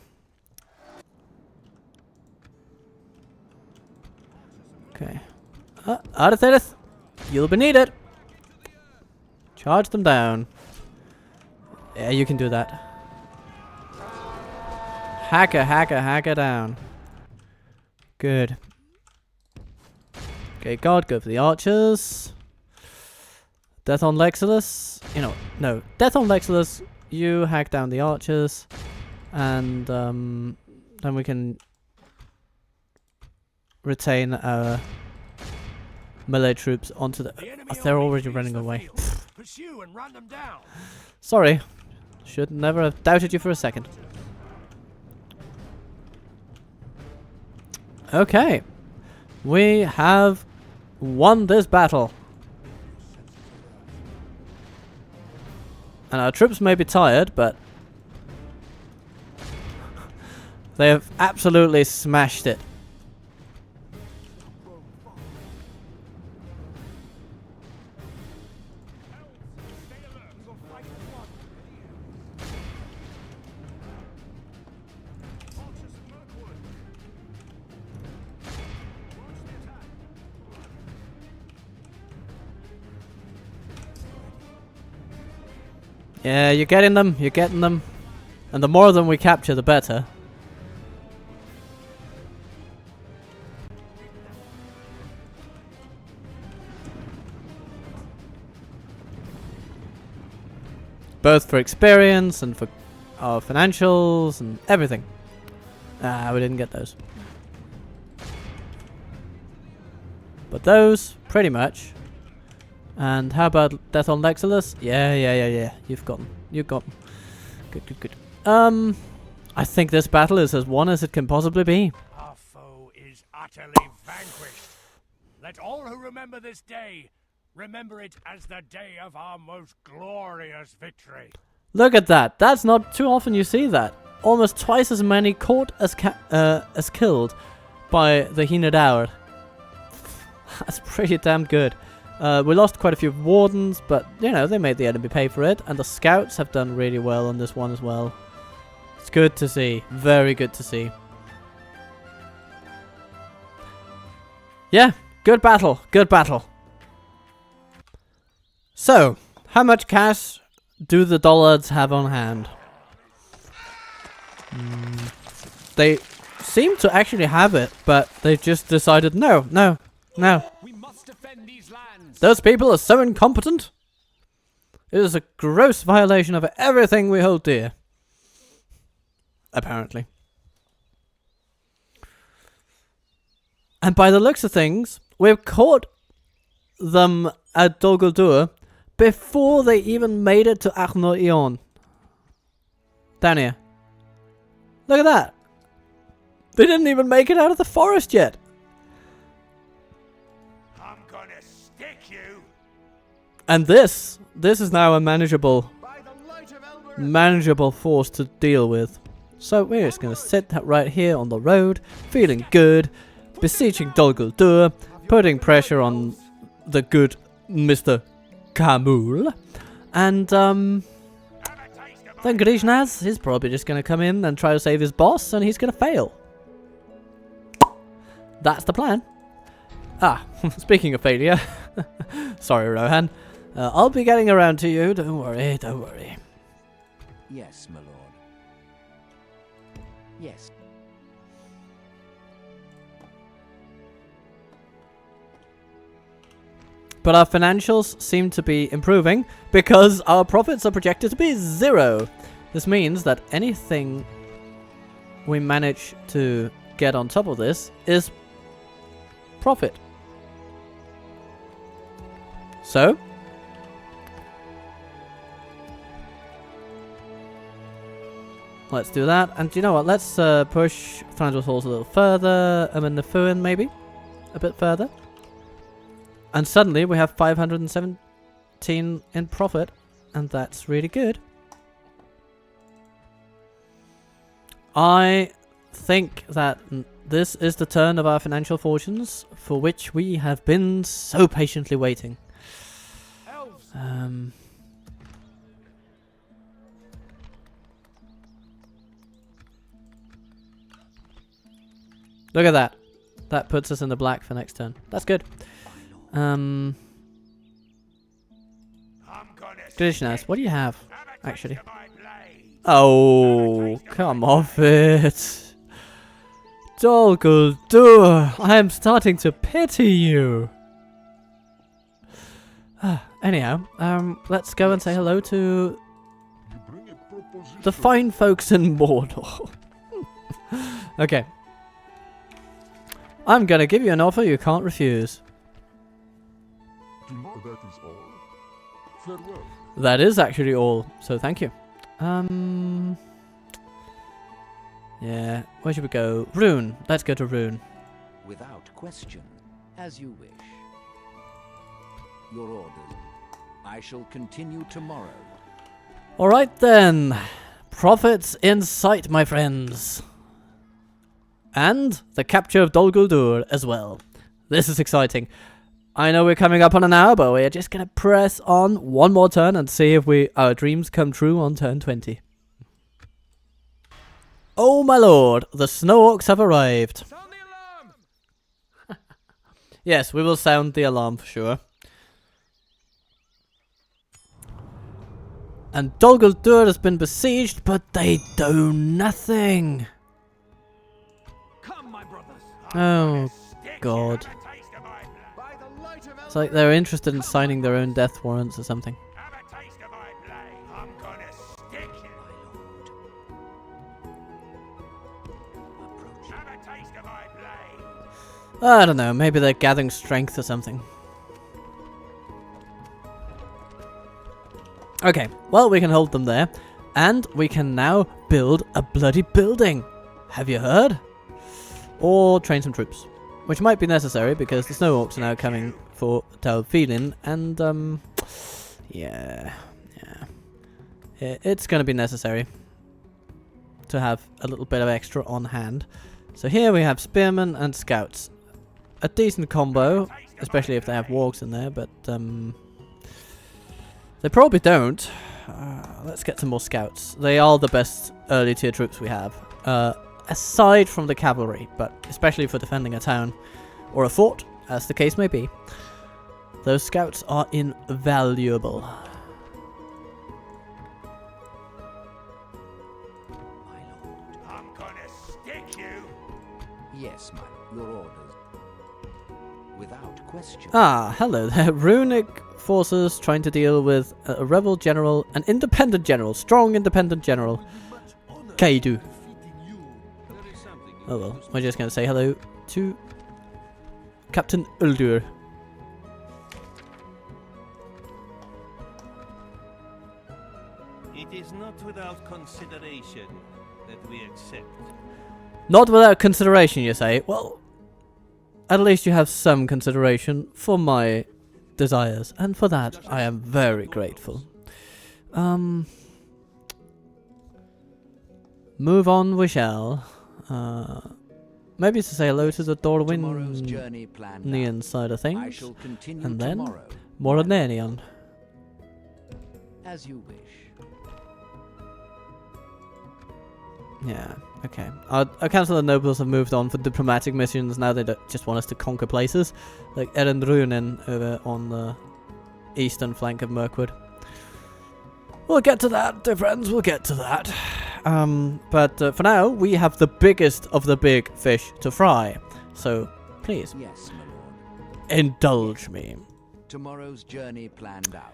Okay. Artetheth, you'll be needed. Charge them down. Yeah, you can do that. Hacker down. Good. Okay, God, go for the archers. Death on Lexilus. You know, no. Death on Lexilus, you hack down the archers. And then we can retain our melee troops onto the... they're already running away. Pursue and run them down. Sorry. Should never have doubted you for a second. Okay. We have won this battle. And our troops may be tired, but they have absolutely smashed it. Yeah, you're getting them. You're getting them. And the more of them we capture, the better. Both for experience and for our financials and everything. Ah, we didn't get those. But those, pretty much. And how about Death on Lexilus? Yeah. You've got them. You've got them. Good. I think this battle is as won as it can possibly be. Our foe is utterly vanquished. Let all who remember this day remember it as the day of our most glorious victory. Look at that. That's not too often you see that. Almost twice as many caught as killed by the Hinadour. That's pretty damn good. We lost quite a few wardens, but you know, they made the enemy pay for it, and the scouts have done really well on this one as well. It's good to see. Very good to see. Yeah, good battle. Good battle. So, how much cash do the Dollards have on hand? They seem to actually have it, but they just decided no. We must defend these lands. Those people are so incompetent. It is a gross violation of everything we hold dear. Apparently. And by the looks of things, we've caught them at Dol Guldur before they even made it to Khamûl. Down here. Look at that. They didn't even make it out of the forest yet. I'm gonna stick you. And this is now a manageable force to deal with. So we're just going to sit right here on the road, feeling good, beseeching Dol Guldur, putting pressure on the good Mr. Khamûl, and then Grishnas is probably just going to come in and try to save his boss, and he's going to fail. That's the plan. Ah, speaking of failure, sorry Rohan, I'll be getting around to you, don't worry. Yes, my lord. Yes. But our financials seem to be improving because our profits are projected to be 0. This means that anything we manage to get on top of this is profit. So, let's do that. And you know what? Let's push financial halls a little further. I mean, the Fuin maybe a bit further. And suddenly we have 517 in profit, and that's really good. I think that this is the turn of our financial fortunes for which we have been so patiently waiting. Look at that. That puts us in the black for next turn. That's good. Goodness, what do you have, actually? Oh, come off it. Dol Guldur, I am starting to pity you. Anyhow, let's go and say hello to the fine folks in Mordor. Okay. I'm gonna give you an offer you can't refuse. That is all. Farewell. That is actually all, so thank you. Yeah, where should we go? Rune. Let's go to Rune. Without question, as you wish. Your orders. I shall continue tomorrow. Alright then. Profits in sight, my friends. And the capture of Dol Guldur as well. This is exciting. I know we're coming up on an hour, but we're just going to press on one more turn and see if our dreams come true on turn 20. Oh my lord, the Snow Orcs have arrived. Sound the alarm! Yes, we will sound the alarm for sure. And Dol Guldur has been besieged, but they do nothing. Come, my brothers. Oh, God. By the light of It's like they're interested in signing their own death warrants or something. Have a taste of my blade. I'm gonna stick you. Have a taste of my blade. I don't know, maybe they're gathering strength or something. Okay, well, we can hold them there. And we can now build a bloody building. Have you heard? Or train some troops. Which might be necessary because the snow orcs are now coming for Dol Guldur. And, yeah. It's going to be necessary to have a little bit of extra on hand. So here we have spearmen and scouts. A decent combo, especially if they have wargs in there, but, they probably don't. Let's get some more scouts. They are the best early tier troops we have. Aside from the cavalry, but especially for defending a town or a fort, as the case may be. Those scouts are invaluable. My lord. I'm gonna stick you. Yes, my lord. Your orders. Without question. Ah, hello there. Runic forces trying to deal with a rebel general, an independent general, strong independent general. Kaidu. Oh well, we're just gonna say hello to Captain Uldur. It is not without consideration that we accept. Not without consideration, you say? Well, at least you have some consideration for my desires, and for that I am very grateful. Move on we shall. Maybe to say hello to the Tomorrow's journey planned out. Dorwinian side of I things, shall continue and then tomorrow. Moranenion. As you wish. Yeah, okay. Our Council of Nobles have moved on for diplomatic missions. Now they don't just want us to conquer places. Like Erenrunen over on the eastern flank of Mirkwood. We'll get to that, dear friends. We'll get to that. But for now, we have the biggest of the big fish to fry. So, please, Yes, my lord. indulge me. Tomorrow's journey planned out.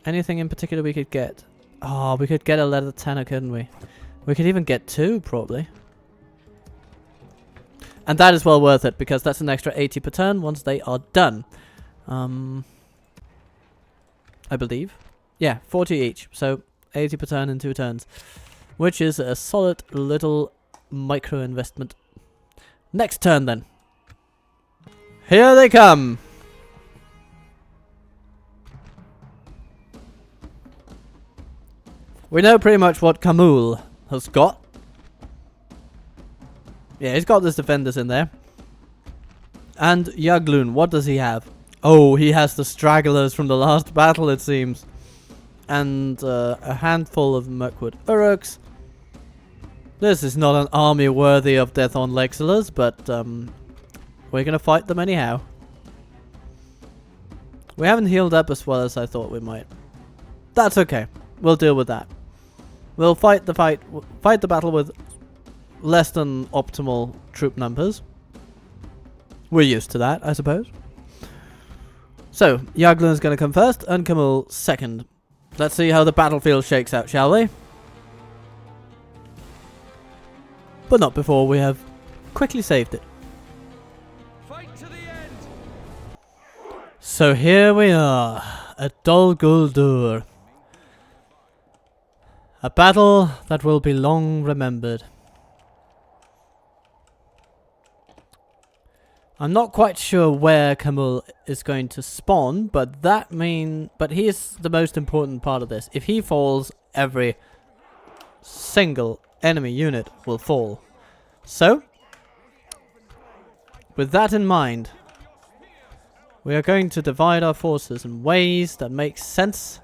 Anything in particular we could get? Oh, we could get a leather tanner, couldn't we? We could even get 2, probably. And that is well worth it, because that's an extra 80 per turn once they are done. I believe. Yeah, 40 each. So 80 per turn in 2 turns. Which is a solid little micro investment. Next turn then. Here they come. We know pretty much what Khamûl has got. Yeah, he's got his defenders in there. And Yaglun, what does he have? Oh, he has the stragglers from the last battle, it seems. And a handful of Mirkwood Uruks. This is not an army worthy of death on Lexilers, but we're going to fight them anyhow. We haven't healed up as well as I thought we might. That's okay. We'll deal with that. We'll fight the battle with less than optimal troop numbers. We're used to that, I suppose. So, Yaglun's going to come first, and Khamûl second. Let's see how the battlefield shakes out, shall we? But not before we have quickly saved it. Fight to the end. So here we are, at Dol Guldur. A battle that will be long remembered. I'm not quite sure where Khamûl is going to spawn, but he is the most important part of this. If he falls, every single enemy unit will fall. So, with that in mind, we are going to divide our forces in ways that make sense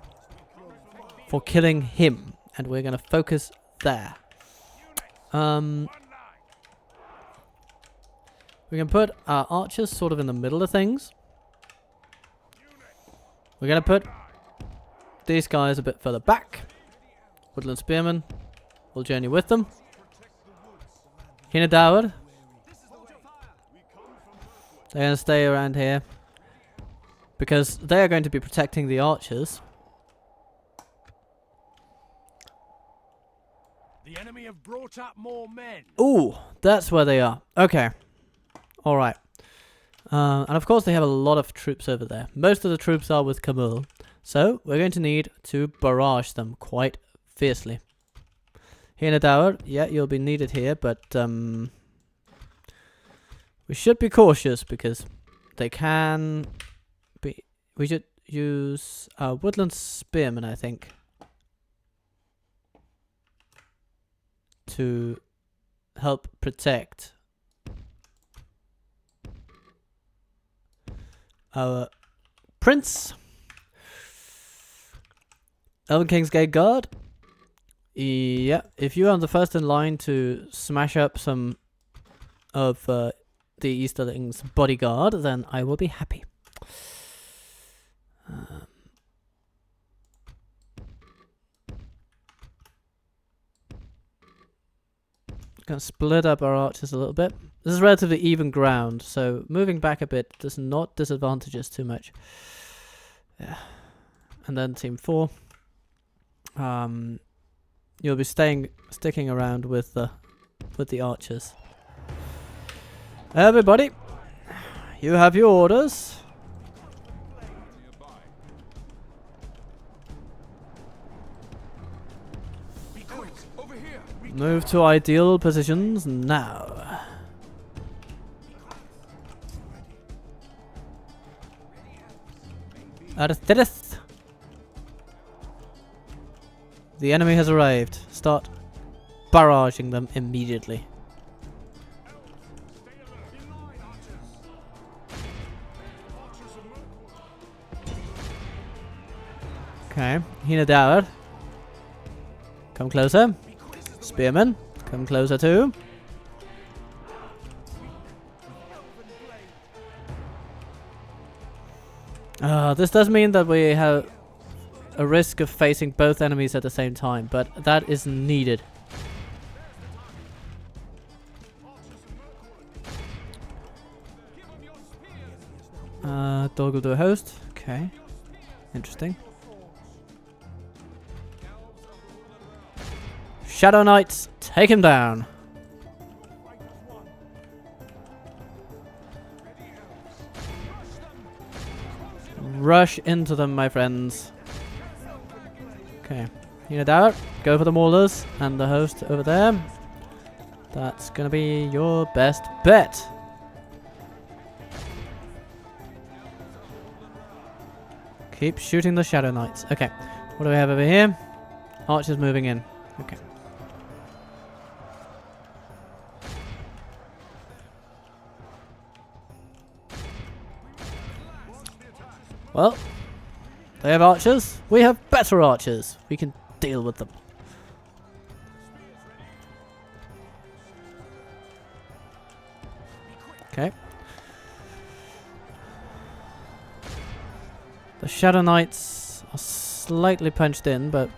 for killing him. And we're going to focus there. We can put our archers sort of in the middle of things. We're gonna put these guys a bit further back. Woodland Spearmen will journey with them. Hinadawr, they're gonna stay around here because they are going to be protecting the archers. The enemy have brought up more men. Ooh, that's where they are. Okay. Alright. And of course they have a lot of troops over there. Most of the troops are with Khamûl. So, we're going to need to barrage them quite fiercely. Hinadawr, yeah, you'll be needed here, but we should be cautious because they can be... We should use Woodland Spearmen, I think, to help protect our prince. Elven King's Gate Guard. Yeah, if you are the first in line to smash up some of the Easterling's bodyguard, then I will be happy. Gonna split up our archers a little bit. This is relatively even ground, so moving back a bit does not disadvantage us too much. Yeah. And then team 4. You'll be sticking around with the archers. Everybody, you have your orders. Move to ideal positions now. Arthurith. The enemy has arrived. Start barraging them immediately. Okay, Hinadawr. Come closer. Spearmen, come closer too. This does mean that we have a risk of facing both enemies at the same time, but that is needed. Dol Guldur host. Okay. Interesting. Shadow Knights, take him down. Rush into them, my friends. Okay. Hinadawr, go for the maulers and the host over there. That's gonna be your best bet. Keep shooting the Shadow Knights. Okay. What do we have over here? Archers moving in. Okay. Well, they have archers. We have better archers. We can deal with them. Okay. The Shadow Knights are slightly punched in, but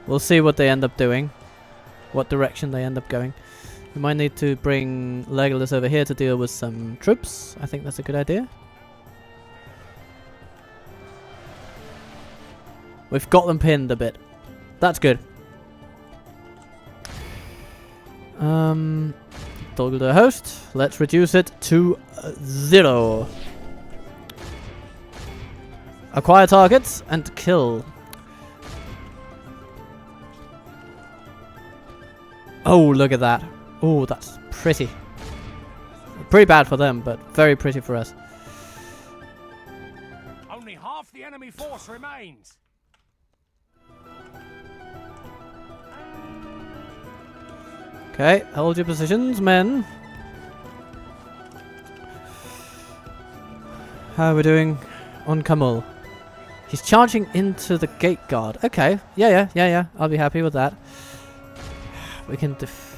we'll see what they end up doing. What direction they end up going. We might need to bring Legolas over here to deal with some troops. I think that's a good idea. We've got them pinned a bit. That's good. Dol Guldur host. Let's reduce it to 0. Acquire targets and kill. Oh, look at that. Oh, that's pretty. Pretty bad for them, but very pretty for us. Only half the enemy force remains. Okay, hold your positions, men. How are we doing on Khamûl? He's charging into the gate guard. Okay, yeah. I'll be happy with that. We can defeat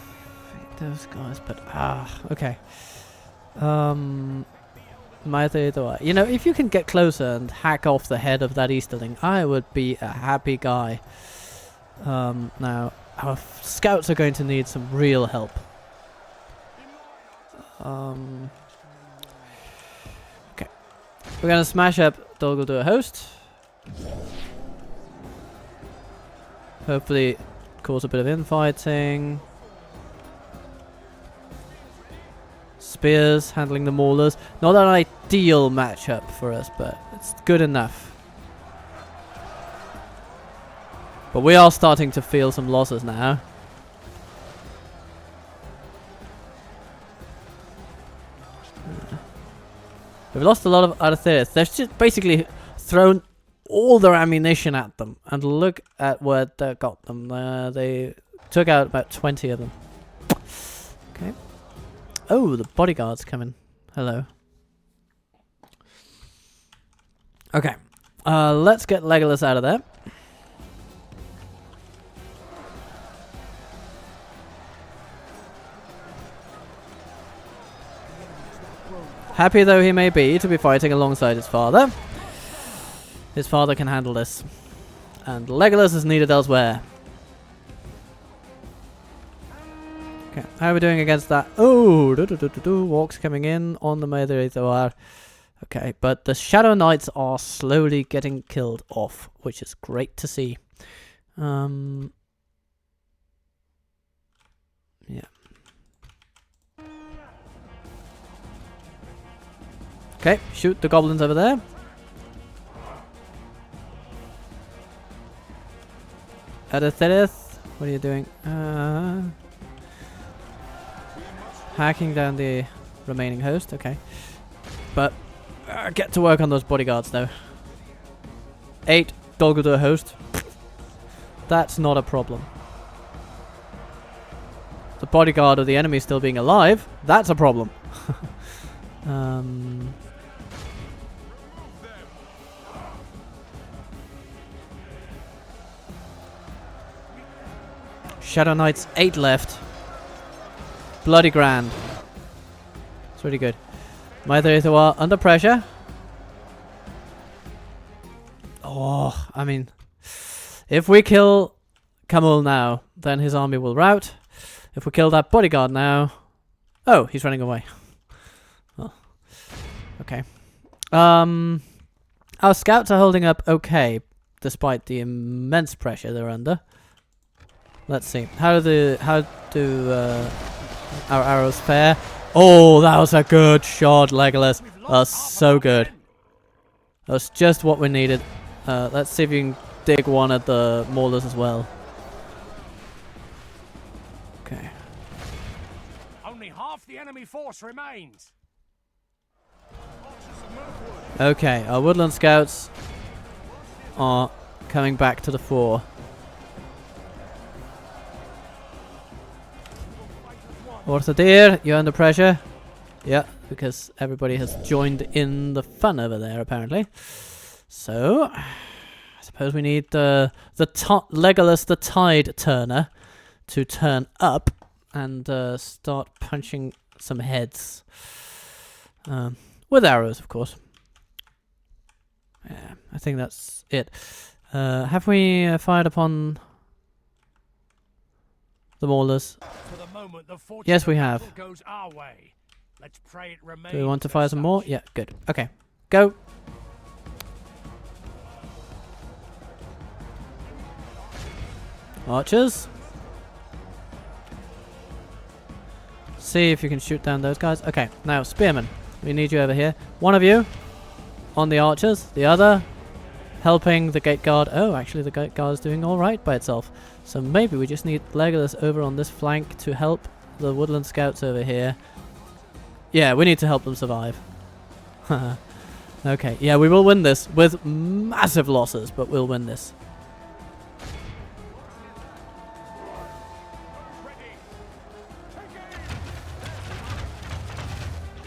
those guys, but okay. You know, if you can get closer and hack off the head of that Easterling, I would be a happy guy. Now, our scouts are going to need some real help. Okay. We're going to smash up Dol Guldur host. Hopefully cause a bit of infighting. Spears handling the maulers. Not an ideal matchup for us, but it's good enough. But we are starting to feel some losses now. We've lost a lot of artillery. They've just basically thrown all their ammunition at them. And look at where that got them. They took out about 20 of them. Okay. Oh, the bodyguard's coming. Hello. Okay. Let's get Legolas out of there. Happy though he may be to be fighting alongside his father. His father can handle this. And Legolas is needed elsewhere. Okay, how are we doing against that? Oh, walks coming in on the Maidhir. Okay, but the Shadow Knights are slowly getting killed off, which is great to see. Yeah. Okay, shoot the goblins over there. Adetherith, what are you doing? Hacking down the remaining host, okay. But get to work on those bodyguards though. 8 Dol Guldur host. That's not a problem. The bodyguard of the enemy still being alive, that's a problem. Shadow Knights 8 left. Bloody grand. It's really good. Maidhir under pressure. Oh, I mean, if we kill Khamûl now, then his army will rout. If we kill that bodyguard now... Oh, he's running away. Oh. Okay. Our scouts are holding up okay, despite the immense pressure they're under. Let's see. How do our arrows fare? Oh, that was a good shot, Legolas. That's so good. That's just what we needed. Let's see if you can dig one at the maulers as well. Okay. Only half the enemy force remains. Okay, our woodland scouts are coming back to the fore. Orthadir, you're under pressure. Yeah, because everybody has joined in the fun over there, apparently. So, I suppose we need the Legolas the Tide Turner to turn up and start punching some heads. With arrows, of course. Yeah, I think that's it. Have we fired upon the maulers? Yes, we have. Goes our way. Let's pray it remains. Do we want to fire some more? Yeah, good. Okay, go. Archers. See if you can shoot down those guys. Okay, now spearmen. We need you over here. One of you on the archers. The other helping the gate guard. Oh, actually the gate guard is doing all right by itself. So maybe we just need Legolas over on this flank to help the woodland scouts over here. Yeah, we need to help them survive. Okay, yeah, we will win this with massive losses, but we'll win this.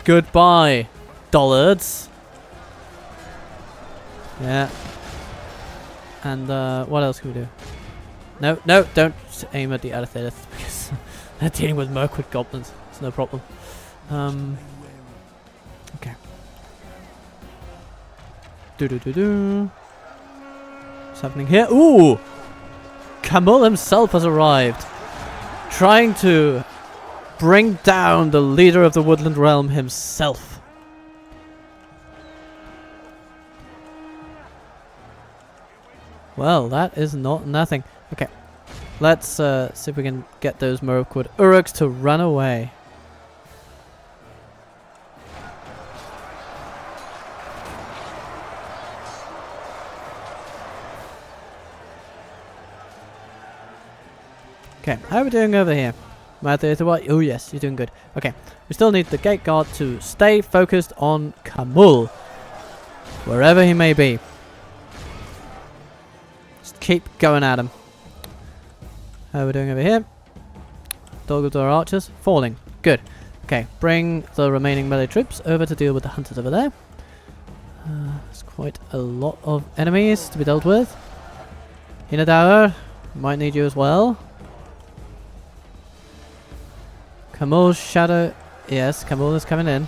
Goodbye, Dollards. Yeah. And what else can we do? No, no, don't aim at the Adetherith because they're dealing with Mirkwood goblins. It's no problem. Okay. What's happening here? Ooh! Khamûl himself has arrived. Trying to bring down the leader of the Woodland realm himself. Well, that is not nothing. Okay. Let's see if we can get those Mirkwood Uruks to run away. Okay, how are we doing over here? Oh yes, you're doing good. Okay, we still need the gate guard to stay focused on Khamûl, wherever he may be. Just keep going at him. How are we doing over here? Dol Guldur archers falling. Good. Okay, bring the remaining melee troops over to deal with the hunters over there. There's quite a lot of enemies to be dealt with. Hinadaur, might need you as well. Khamûl's shadow. Yes, Khamûl is coming in.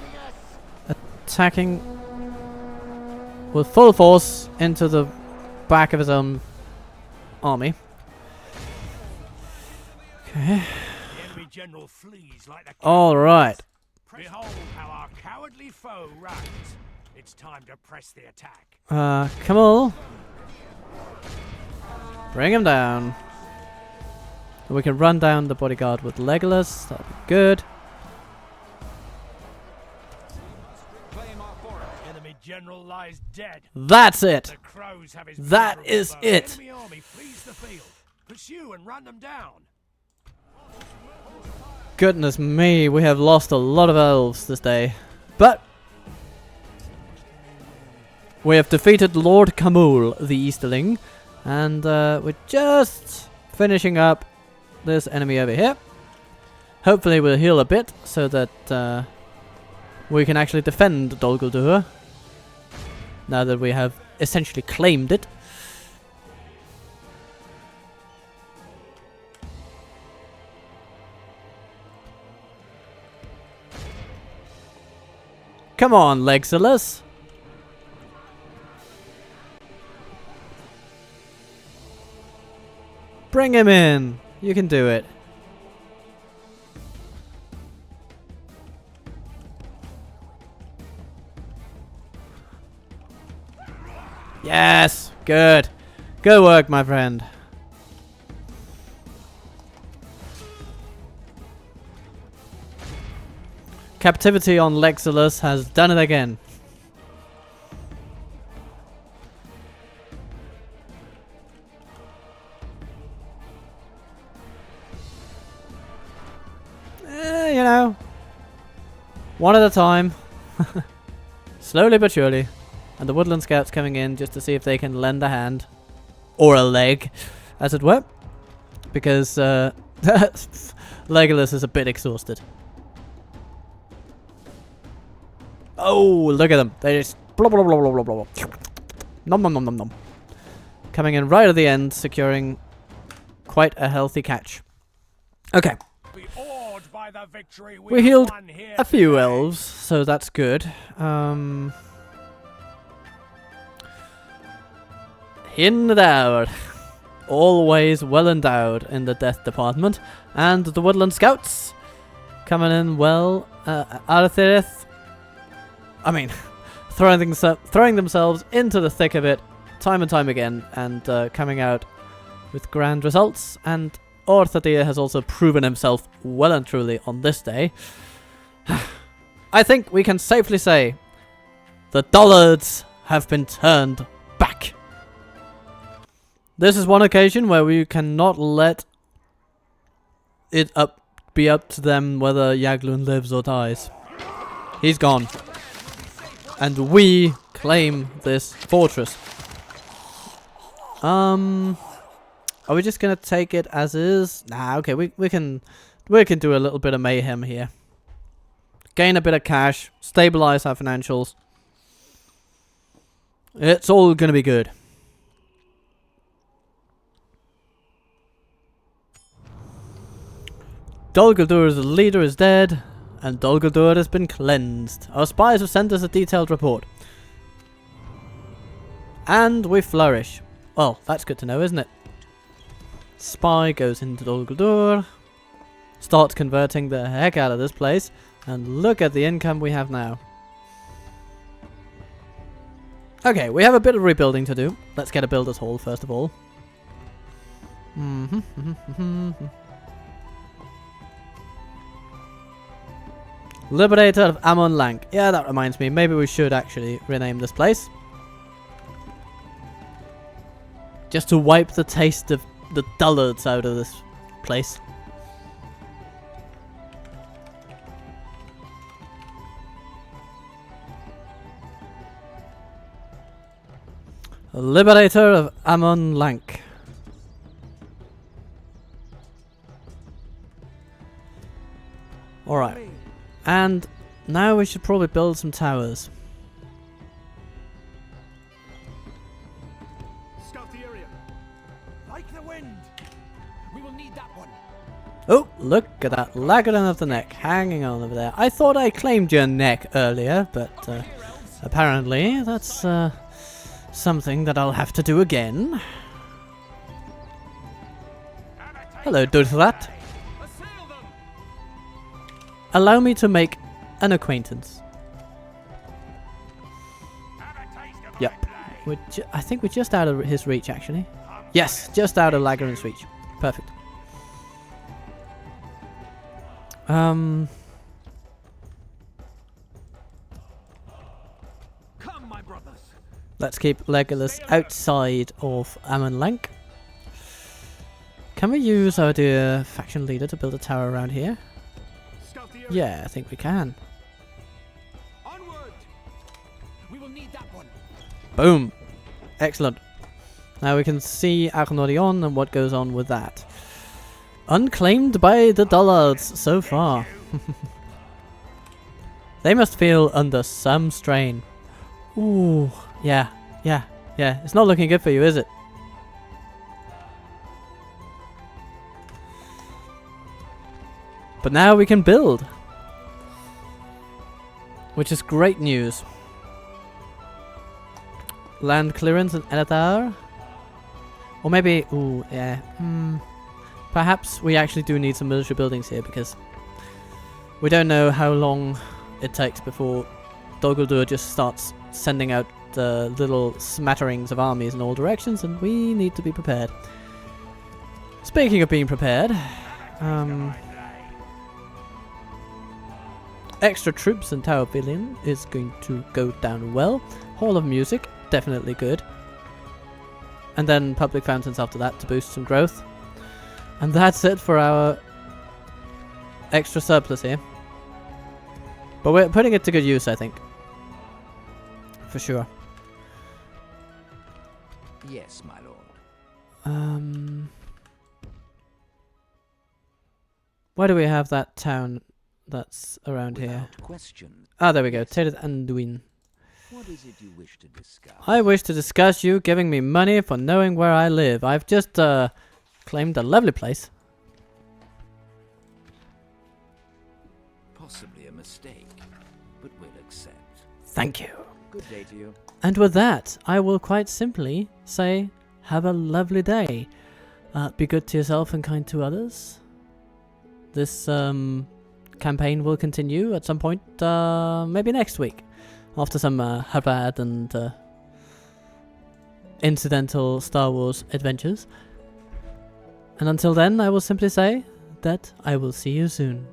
Attacking with full force into the back of his own army. Okay. Alright. Behold how our cowardly foe runs. It's time to press the attack. Khamûl. Bring him down. We can run down the bodyguard with Legolas. That'll be good. Enemy general lies dead. That's it. The crows have his That is it. Enemy army flees the field. Pursue and run them down. Goodness me, we have lost a lot of elves this day. But we have defeated Lord Khamûl, the Easterling. And we're just finishing up this enemy over here. Hopefully we'll heal a bit so that we can actually defend Dol Guldur now that we have essentially claimed it. Come on, Legolas. Bring him in. You can do it. Yes! Good. Good work, my friend. Captivity on Legolas has done it again. You know, one at a time. Slowly but surely. And the Woodland Scouts coming in just to see if they can lend a hand. Or a leg, as it were. Because Legolas is a bit exhausted. Oh, look at them. They just blah blah blah blah blah blah. Nom nom nom nom nom. Coming in right at the end, securing quite a healthy catch. Okay. We healed a few elves, so that's good. Hinadaur. Always well endowed in the death department. And the Woodland Scouts coming in well. Arthirith. I mean, throwing themselves into the thick of it time and time again and coming out with grand results. And Orthadir has also proven himself well and truly on this day. I think we can safely say the Dollards have been turned back. This is one occasion where we cannot let it be up to them whether Yaglun lives or dies. He's gone. And we claim this fortress. Are we just gonna take it as is? Nah, okay, we can do a little bit of mayhem here. Gain a bit of cash, stabilize our financials. It's all gonna be good. Dol Guldur's leader is dead, and Dol Guldur has been cleansed. Our spies have sent us a detailed report. And we flourish. Well, that's good to know, isn't it? Spy goes into Dol Guldur. Starts converting the heck out of this place. And look at the income we have now. Okay, we have a bit of rebuilding to do. Let's get a builder's hall first of all. Liberator of Amon Lank. Yeah, that reminds me. Maybe we should actually rename this place. Just to wipe the taste of the Dollards out of this place. Liberator of Amon Lank. Alright. And now we should probably build some towers. Scout the area. Like the wind. We will need that one. Oh, look at that lagging of the neck hanging on over there. I thought I claimed your neck earlier, but apparently that's something that I'll have to do again. Hello, Dothrad. Assail them. Allow me to make an acquaintance. Yep. I think we're just out of his reach, actually. Yes, just out of Lagarin's reach. Perfect. Come, my brothers. Let's keep Legolas outside of Amon Lank. Can we use our dear faction leader to build a tower around here? Scout the area. Yeah, I think we can. Onward. We will need that one. Boom. Excellent. Now we can see Arnorion and what goes on with that. Unclaimed by the Dollards so far. They must feel under some strain. Ooh, yeah. It's not looking good for you, is it? But now we can build. Which is great news. Land clearance in Eladar. Or maybe, ooh, yeah. Perhaps we actually do need some military buildings here because we don't know how long it takes before Dol Guldur just starts sending out little smatterings of armies in all directions, and we need to be prepared. Speaking of being prepared, extra troops in Tower Billion is going to go down well. Hall of Music, definitely good. And then public fountains after that to boost some growth. And that's it for our extra surplus here. But we're putting it to good use, I think. For sure. Yes, my lord. Where do we have that town that's around here? Without question. Ah, there we go. Tedd Anduin. What is it you wish to discuss? I wish to discuss you giving me money for knowing where I live. I've just claimed a lovely place. Possibly a mistake, but we'll accept. Thank you. Good day to you. And with that, I will quite simply say, have a lovely day. Be good to yourself and kind to others. This campaign will continue at some point, maybe next week, after some Harad and incidental Star Wars adventures. And until then, I will simply say that I will see you soon.